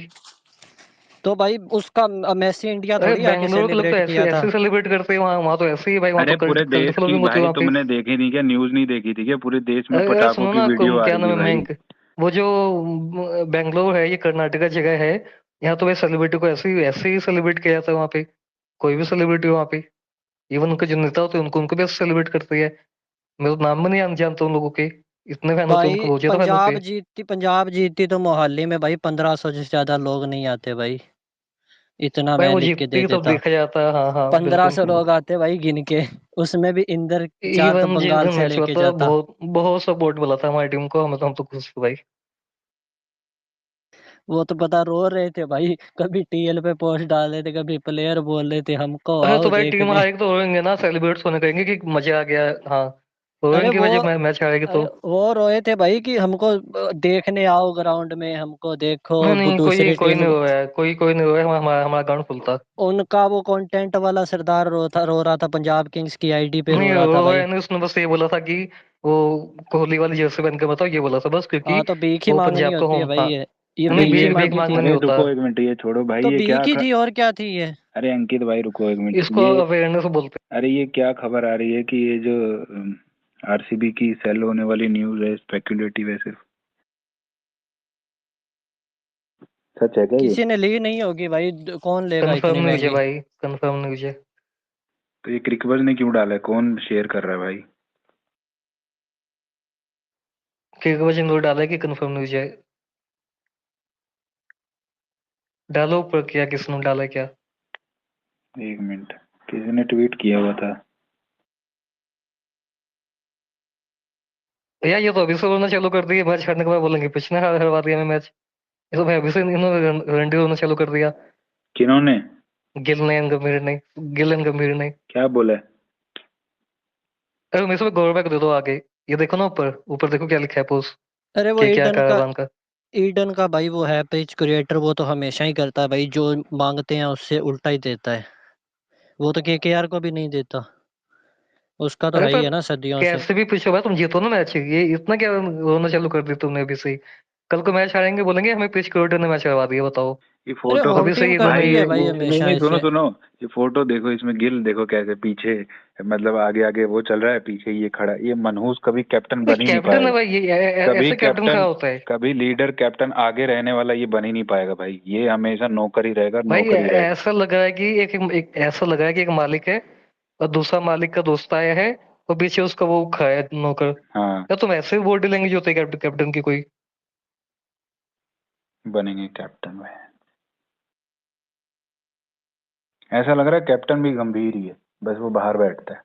Speaker 8: तो भाई उसका मेसी इंडिया
Speaker 2: अरे
Speaker 8: थोड़ी आके
Speaker 2: बेंगलुरु के लोग तो
Speaker 8: सेलिब्रेट
Speaker 2: ऐसे
Speaker 8: किया था।
Speaker 2: ऐसे सेलिब्रेट करते हैं, वहाँ वहाँ तो ऐसे ही भाई, वहाँ तो
Speaker 6: अरे
Speaker 2: कल्ट
Speaker 6: पूरे
Speaker 2: कल्ट
Speaker 6: देश की
Speaker 2: फॉलोइंग होती है
Speaker 6: भाई
Speaker 2: वहाँ पे।
Speaker 6: तुमने देखी नहीं क्या? न्यूज नहीं देखी थी क्या? पूरे देश में
Speaker 2: अरे
Speaker 6: पटाखों
Speaker 2: सुनो
Speaker 6: की
Speaker 2: ना,
Speaker 6: वीडियो आ
Speaker 2: क्या
Speaker 6: रही
Speaker 2: नाम
Speaker 6: थी
Speaker 2: है
Speaker 6: भाई।
Speaker 2: मयंक, वो जो बेंगलोर है, ये कर्नाटका जगह है, यहाँ तो भाई सेलिब्रिटी को ऐसे ही सेलिब्रेट किया जाता है वहाँ पे, कोई भी सेलिब्रिटी हो वहाँ पे, इवन उनके जो नेता होते हैं उनको उनको भी ऐसे सेलिब्रेट करते हैं। मैं तो नाम भी नहीं जानता उन लोगों के, इतने फैन होते हैं उनके,
Speaker 8: भाई
Speaker 2: बहुत ज्यादा फैन होते हैं।
Speaker 8: पंजाब जीतती तो मोहाली में भाई 1500 से ज्यादा लोग नहीं आते भाई, इतना
Speaker 2: भाई
Speaker 8: मैं
Speaker 2: वो
Speaker 8: लिख के
Speaker 2: जीतती
Speaker 8: दे
Speaker 2: है तब
Speaker 8: देता।
Speaker 2: देखा जाता है, हाँ हाँ
Speaker 8: पंद्रह
Speaker 2: बिल्कुल।
Speaker 8: सौ लोग आते भाई गिन के, उसमें भी इंदर चार तो
Speaker 2: इवन जिस
Speaker 8: बंगाल
Speaker 2: दिन
Speaker 8: से
Speaker 2: मैच हुआ
Speaker 8: लेके
Speaker 2: था,
Speaker 8: जाता।
Speaker 2: बहुत बहुत सपोर्ट मिला था हमारी टीम को, हम तो खुश थे भाई।
Speaker 8: वो तो पता रो रहे थे भाई, कभी टीएल पे पोस्ट डाल रहे थे, कभी प्लेयर बोल रहे थे हमको
Speaker 2: अरे
Speaker 8: आओ
Speaker 2: तो भाई टीम
Speaker 8: देखने।
Speaker 2: हारेगी तो रोएंगे ना, सेलिब्रेट होने कहेंगे कि मजा आ गया, हाँ,
Speaker 8: अरे
Speaker 2: रोएंगे
Speaker 8: वो
Speaker 2: भाई जब मैच हारेगी
Speaker 8: अरे
Speaker 2: तो।
Speaker 8: वो रोए थे भाई कि हमको देखने आओ ग्राउंड में, हमको देखो
Speaker 2: नहीं
Speaker 8: वो
Speaker 2: नहीं, कोई
Speaker 8: दूसरी
Speaker 2: कोई
Speaker 8: टीम।
Speaker 2: नहीं रोया है, कोई नहीं रोया है, हमारा हमारा ग्राउंड फुल था।
Speaker 8: उनका वो कंटेंट वाला सरदार रो रहा था, पंजाब किंग्स की आईडी पे रो
Speaker 2: नहीं
Speaker 8: रहा था
Speaker 2: रोया
Speaker 8: भाई।
Speaker 2: नहीं, उसने बस ये बोला था कि वो कोहली वाली जर्सी पहन के बताओ, ये बोला था बस, क्योंकि
Speaker 8: हाँ तो भीख ही
Speaker 2: वो
Speaker 8: मांगनी
Speaker 2: पंजाब का
Speaker 8: होती है
Speaker 2: होम
Speaker 8: भाई,
Speaker 2: था।
Speaker 8: ये
Speaker 2: नहीं,
Speaker 8: भीख ही
Speaker 2: भीख
Speaker 8: मांगी
Speaker 2: मांगना
Speaker 8: थी।
Speaker 2: नहीं
Speaker 6: अरे
Speaker 2: होता।
Speaker 6: रुको एक मिनट, ये छोड़ो भाई,
Speaker 8: तो
Speaker 6: ये क्या
Speaker 8: भीख ही थी और क्या थी ये?
Speaker 6: अरे अंकित भाई रुको एक मिनट,
Speaker 2: इसको
Speaker 6: ये
Speaker 2: अवेयरनेस बोलते
Speaker 6: अरे ये क्या खबर आ रही है कि ये जो आरसीबी की सेल होने वाली न्यूज है, स्पेक्युलेटिव है सिर्फ? सच है क्या ये?
Speaker 8: किसी ने ली नहीं होगी भाई, कौन
Speaker 2: हैं।
Speaker 8: लेगा
Speaker 2: कंफर्म
Speaker 8: इतनी
Speaker 2: न्यूज है
Speaker 8: महंगी।
Speaker 2: भाई, कंफर्म न्यूज है।
Speaker 6: तो ये क्रिकबज ने क्यों डाला है? कौन शेयर कर रहा है भाई?
Speaker 2: किक वजन वो डाला है कि कंफर्म न्यूज है, डालो ऊपर, क्या किसने डाला क्या।
Speaker 6: एक मिनट, किसी ने ट्वीट किया हुआ था।
Speaker 2: यार ये तो अभी से होना चालू कर दिया, मैच हारने के बाद बोलेंगे पिछने हरवा दिया मैं मैच, ये तो भाई अभी से इन्होंने रंडी होना चालू कर दिया।
Speaker 6: किन्होंने?
Speaker 2: गिल ने एंड गंभीर ने, गिल एंड गंभीर ने।
Speaker 6: क्या बोला है?
Speaker 2: अरे मेरे से गौरव बैक दे दो आगे, ये देखो ना ऊपर ऊपर देखो क्या लिखा है पोस्ट,
Speaker 8: अरे वो
Speaker 2: क्या क्या करावान का।
Speaker 8: ईडन का भाई वो है पेज क्रिएटर, वो तो हमेशा ही करता है भाई, जो मांगते हैं उससे उल्टा ही देता है। वो तो केकेआर को भी नहीं देता, उसका तो
Speaker 2: अरे
Speaker 8: है ही
Speaker 2: पर
Speaker 8: है ना सदियों से।
Speaker 2: कैसे भी पूछो भाई, तुम जीतो ना मैच, ये इतना क्या रोना चालू कर दी तुमने अभी से ही? कल को मैच हारेंगे बोलेंगे हमें पिच क्रिएटर ने मैच करवा दिया, बताओ।
Speaker 6: ये
Speaker 8: अरे
Speaker 6: फोटो
Speaker 8: होम
Speaker 2: अभी से
Speaker 8: टीम
Speaker 2: ही रोना
Speaker 6: भाई,
Speaker 8: करती है भाई
Speaker 6: नहीं
Speaker 8: हमेशा
Speaker 6: नहीं, सुनो
Speaker 8: ऐसे।
Speaker 6: सुनो, ये फोटो देखो, इसमें गिल देखो कैसे पीछे, मतलब आगे आगे वो चल रहा है, पीछे ये खड़ा। ये मनहूस कभी कैप्टन बन ही नहीं
Speaker 2: कैप्टन है
Speaker 6: पाएगा।
Speaker 2: भाई, ये
Speaker 6: कभी
Speaker 2: ऐसे कैप्टन क्या
Speaker 6: कैप्टन,
Speaker 2: होता है?
Speaker 6: कभी लीडर कैप्टन आगे रहने वाला ये बन ही नहीं पाएगा भाई। ये हमेशा नौकर ही रहेगा,
Speaker 2: भाई
Speaker 6: नौकर ही रहेगा।
Speaker 2: ऐसा लग रहा है कि ऐसा लग रहा है कि एक मालिक है और दूसरा मालिक का दोस्त आया है और पीछे उसका वो खड़ा है नौकर।
Speaker 6: हाँ,
Speaker 2: या तुम ऐसे बॉडी लैंग्वेज होते है कैप्टन की कोई?
Speaker 6: बनेंगे कैप्टन में। ऐसा लग रहा है कैप्टन भी गंभीर ही है, बस वो बाहर बैठता है।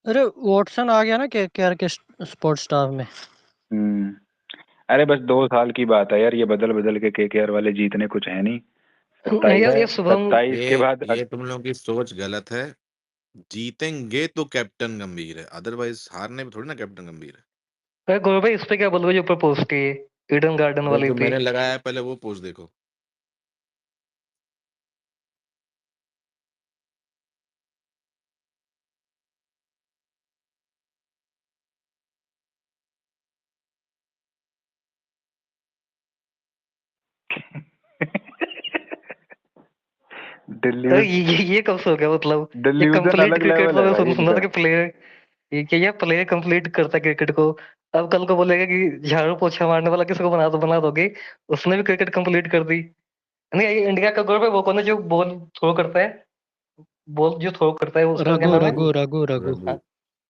Speaker 8: अरे वॉटसन आ गया ना केकेआर के स्पोर्ट स्टाफ में।
Speaker 6: हम्म। अरे बस 2 साल की बात है यार, ये बदल बदल के केकेआर वाले जीतने कुछ है नहीं। सत्ताईस,
Speaker 2: यार
Speaker 1: अबे
Speaker 2: ये शुभम,
Speaker 6: 27 के
Speaker 1: ये
Speaker 6: बाद
Speaker 1: ये तुम लोगों की सोच गलत है। जीतेंगे तो कैप्टन गंभीर है, अदरवाइज हारने में थोड़ी ना कैप्टन गंभीर है।
Speaker 2: अरे गौरव भाई इस पे क्या बोलोगे जो ऊपर पोस्ट की ईडन गार्डन
Speaker 1: वो
Speaker 2: वाली
Speaker 1: जो
Speaker 2: पे?
Speaker 1: मैंने लगाया है पहले वो पोस्ट देखो।
Speaker 2: अरे
Speaker 6: डिल्यूज
Speaker 2: ये कब से हो गया मतलब? ये
Speaker 6: डिल्यूजन
Speaker 2: कंप्लीट
Speaker 6: अलग
Speaker 2: क्रिकेट
Speaker 6: लेवल
Speaker 2: तो
Speaker 6: है
Speaker 2: मैं
Speaker 6: भाई
Speaker 2: सुना था
Speaker 6: इनका।
Speaker 2: कि प्लेयर, ये क्या, प्लेयर कंप्लीट करता है क्रिकेट को। अब कल को बोलेगा कि झाड़ू पोछा मारने वाला किसी को बना दोगे, उसने भी क्रिकेट कंप्लीट कर दी। नहीं, ये इंडिया का गौरव है, वो कौन है जो बॉल थ्रो करता है? बॉल जो थ्रो करता है उसका क्या
Speaker 8: रघु
Speaker 2: नाम है?
Speaker 8: रघु रघु रघु
Speaker 1: रघु।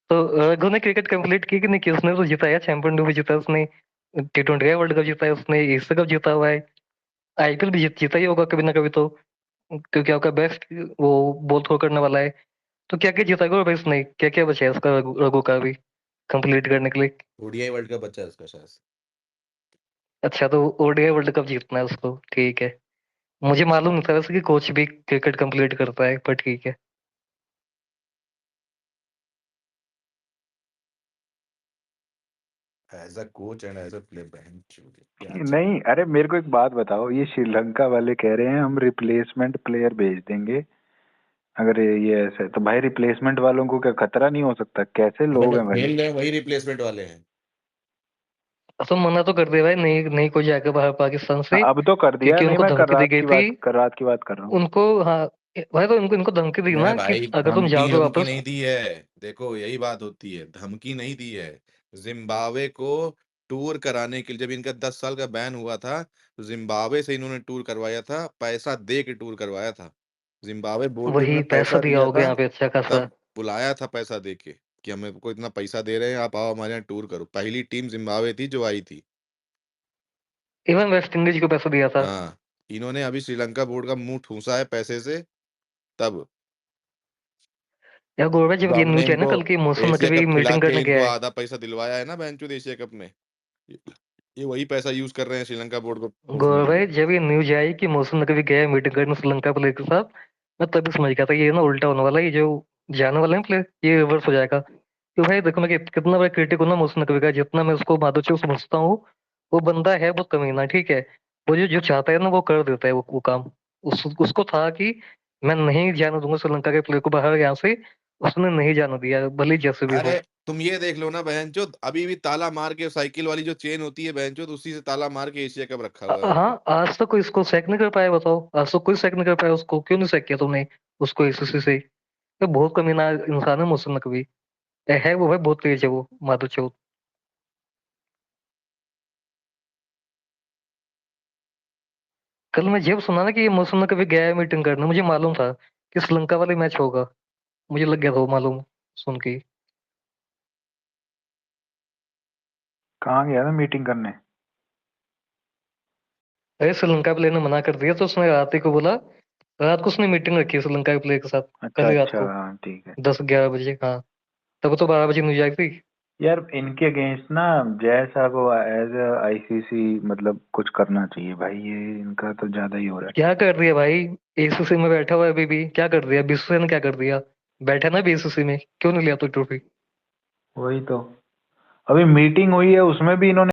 Speaker 2: तो रघु ने क्रिकेट कंप्लीट की कि नहीं की? उसने तो जिताया, चैंपियन ट्रॉफी जीता उसने, T20 वर्ल्ड कप जीता है उसने, एशिया कप जीता हुआ है, आईपीएल भी जीता ही होगा कभी ना कभी तो, क्योंकि आपका बेस्ट वो बॉल थ्रो करने वाला है। तो क्या क्या जीता है भाई उसने? क्या क्या बचा है उसका रघु का भी कंप्लीट करने के लिए?
Speaker 1: ओडीआई वर्ल्ड कप बचा है उसका शायद।
Speaker 2: अच्छा, तो ओडीआई वर्ल्ड कप जीतना है उसको, ठीक है। मुझे मालूम नहीं था वैसे कि कोच भी क्रिकेट कंप्लीट करता है, पर ठीक है।
Speaker 1: As a coach and as a player क्या
Speaker 6: नहीं, अरे मेरे को एक बात बताओ, ये श्रीलंका वाले कह रहे हैं हम रिप्लेसमेंट प्लेयर भेज देंगे, अगर ये ऐसा है तो भाई रिप्लेसमेंट वालों को क्या खतरा नहीं हो सकता? कैसे लोग हैं भाई?
Speaker 1: खेल रहे हैं वही रिप्लेसमेंट वाले हैं।
Speaker 2: असम मना तो कर दिया भाई, नहीं नहीं कोई जाएगा बाहर पाकिस्तान से,
Speaker 6: अब तो कर दिया।
Speaker 2: क्योंकि
Speaker 6: नहीं,
Speaker 2: उनको
Speaker 6: मैं
Speaker 2: धमकी दी गई थी।
Speaker 6: रात की बात कर रहा हूँ।
Speaker 2: उनको, हाँ भाई, तो इनको इनको धमकी दी
Speaker 1: नहीं
Speaker 2: ना कि
Speaker 1: भाई,
Speaker 2: अगर तुम
Speaker 1: धमकी
Speaker 2: जाओगे
Speaker 1: धमकी
Speaker 2: वापस।
Speaker 1: नहीं दी है। देखो यही बात होती है, धमकी नहीं दी है। जिम्बाब्वे को टूर कराने के लिए, जब इनका 10 साल का बैन हुआ था, तो जिम्बाब्वे से इन्होंने टूर करवाया था, पैसा दे के टूर करवाया था। जिम्बाब्वे बोल के
Speaker 2: वही
Speaker 1: इन्होंने
Speaker 2: पैसा
Speaker 1: पैसा
Speaker 2: दिया
Speaker 1: दिया
Speaker 2: होगा
Speaker 1: था,
Speaker 2: यहाँ पे अच्छा खासा।
Speaker 1: तब बुलाया था पैसा दे के कि हमें को इतना पैसा दे रहे हैं, आप आओ हमारे यहाँ टूर करो। पहली टीम जिम्बाब्वे थी जो आई थी।
Speaker 2: इवन वेस्ट इंडीज को पैसा दिया था।
Speaker 1: हाँ, इन्होंने अभी श्रीलंका बोर्ड का मुंह ठूसा है पैसे से तब।
Speaker 2: यार गौरव,
Speaker 1: तो
Speaker 2: जब ये
Speaker 1: हमने
Speaker 2: न्यूज है ना
Speaker 1: इनको
Speaker 2: कल की, मौसम
Speaker 1: एशिया
Speaker 2: कभी
Speaker 1: कप खिला
Speaker 2: मीटिंग
Speaker 1: के
Speaker 2: करने
Speaker 1: इनको
Speaker 2: गया है।
Speaker 1: आधा पैसा दिलवाया है ना बेंचो एशिया कप में। ये वही पैसा यूज कर रहे हैं श्रीलंका बोर्ड को ठूसने
Speaker 2: गौरव
Speaker 1: के लिए।
Speaker 2: भाई, जब ये न्यूज आई कि मौसम कभी गया है मीटिंग करने श्रीलंका प्लेयर के साथ, मैं तभी समझ गया था ये ना उल्टा होने वाला है, ये जो जाने वाला है प्लेयर ये रिवर्स हो जाएगा। तो भाई देखो, मैं कितना बड़ा क्रिटिक हूँ ना मौसम कभी का, जितना मैं उसको माधुचे समझता हूँ, वो बंदा है बहुत कमीना, ठीक है। वो जो जो चाहता है ना वो कर देता है, वो काम उसको था कि मैं नहीं जाने दूंगा श्रीलंका के प्लेयर को बाहर यहाँ से। उसने नहीं जाने दिया, भले ही जैसे भी
Speaker 1: अरे
Speaker 2: हो।
Speaker 1: तुम ये देख लो ना बहनचोद, अभी भी ताला मार के साइकिल वाली जो चेन होती है बहनचोद, उसी से ताला मार के एशिया कप रखा हुआ है उन्होंने।
Speaker 2: हाँ, आज तक कोई इसको सैक नहीं कर पाया, बताओ, आज तक कोई सैक नहीं कर पाया उसको, क्यों नहीं सैक किया तुमने उसको इसी से? ये बहुत कमीना इंसान है मौसम नकवी, है वो भाई, बहुत तेज है वो माधव चौथ। कल मैं जब सुना ना कि ये मौसम नकवी गया है मीटिंग करने, मुझे मालूम था कि श्रीलंका वाले मैच होगा, मुझे लग गया था वो मालूम सुन के।
Speaker 6: कहाँ गया था मीटिंग करने?
Speaker 2: अरे श्रीलंका प्लेयर ने मना कर दिया तो उसने रात ही को बोला, रात को उसने मीटिंग रखी है श्रीलंका के प्लेयर के साथ, कल
Speaker 6: अच्छा
Speaker 2: ही रात
Speaker 6: अच्छा,
Speaker 2: को
Speaker 6: हाँ ठीक है।
Speaker 2: 10-11 बजे, हाँ। तब तो 12 बजे न्यूज आई थी।
Speaker 6: यार इनके अगेंस्ट ना जय साहब को एज आईसीसी मतलब कुछ करना चाहिए भाई, ये इनका तो ज्यादा ही हो रहा
Speaker 2: क्या कर दिया भाई? एसीसी में बैठा हुआ है अभी भी, क्या कर दिया? बीसीसीआई ने क्या कर दिया? बैठा ना बीसीसी में, क्यों नहीं लिया तो ट्रॉफी?
Speaker 6: है। वही तो, अभी मीटिंग हुई है उसमें भी इन्होंने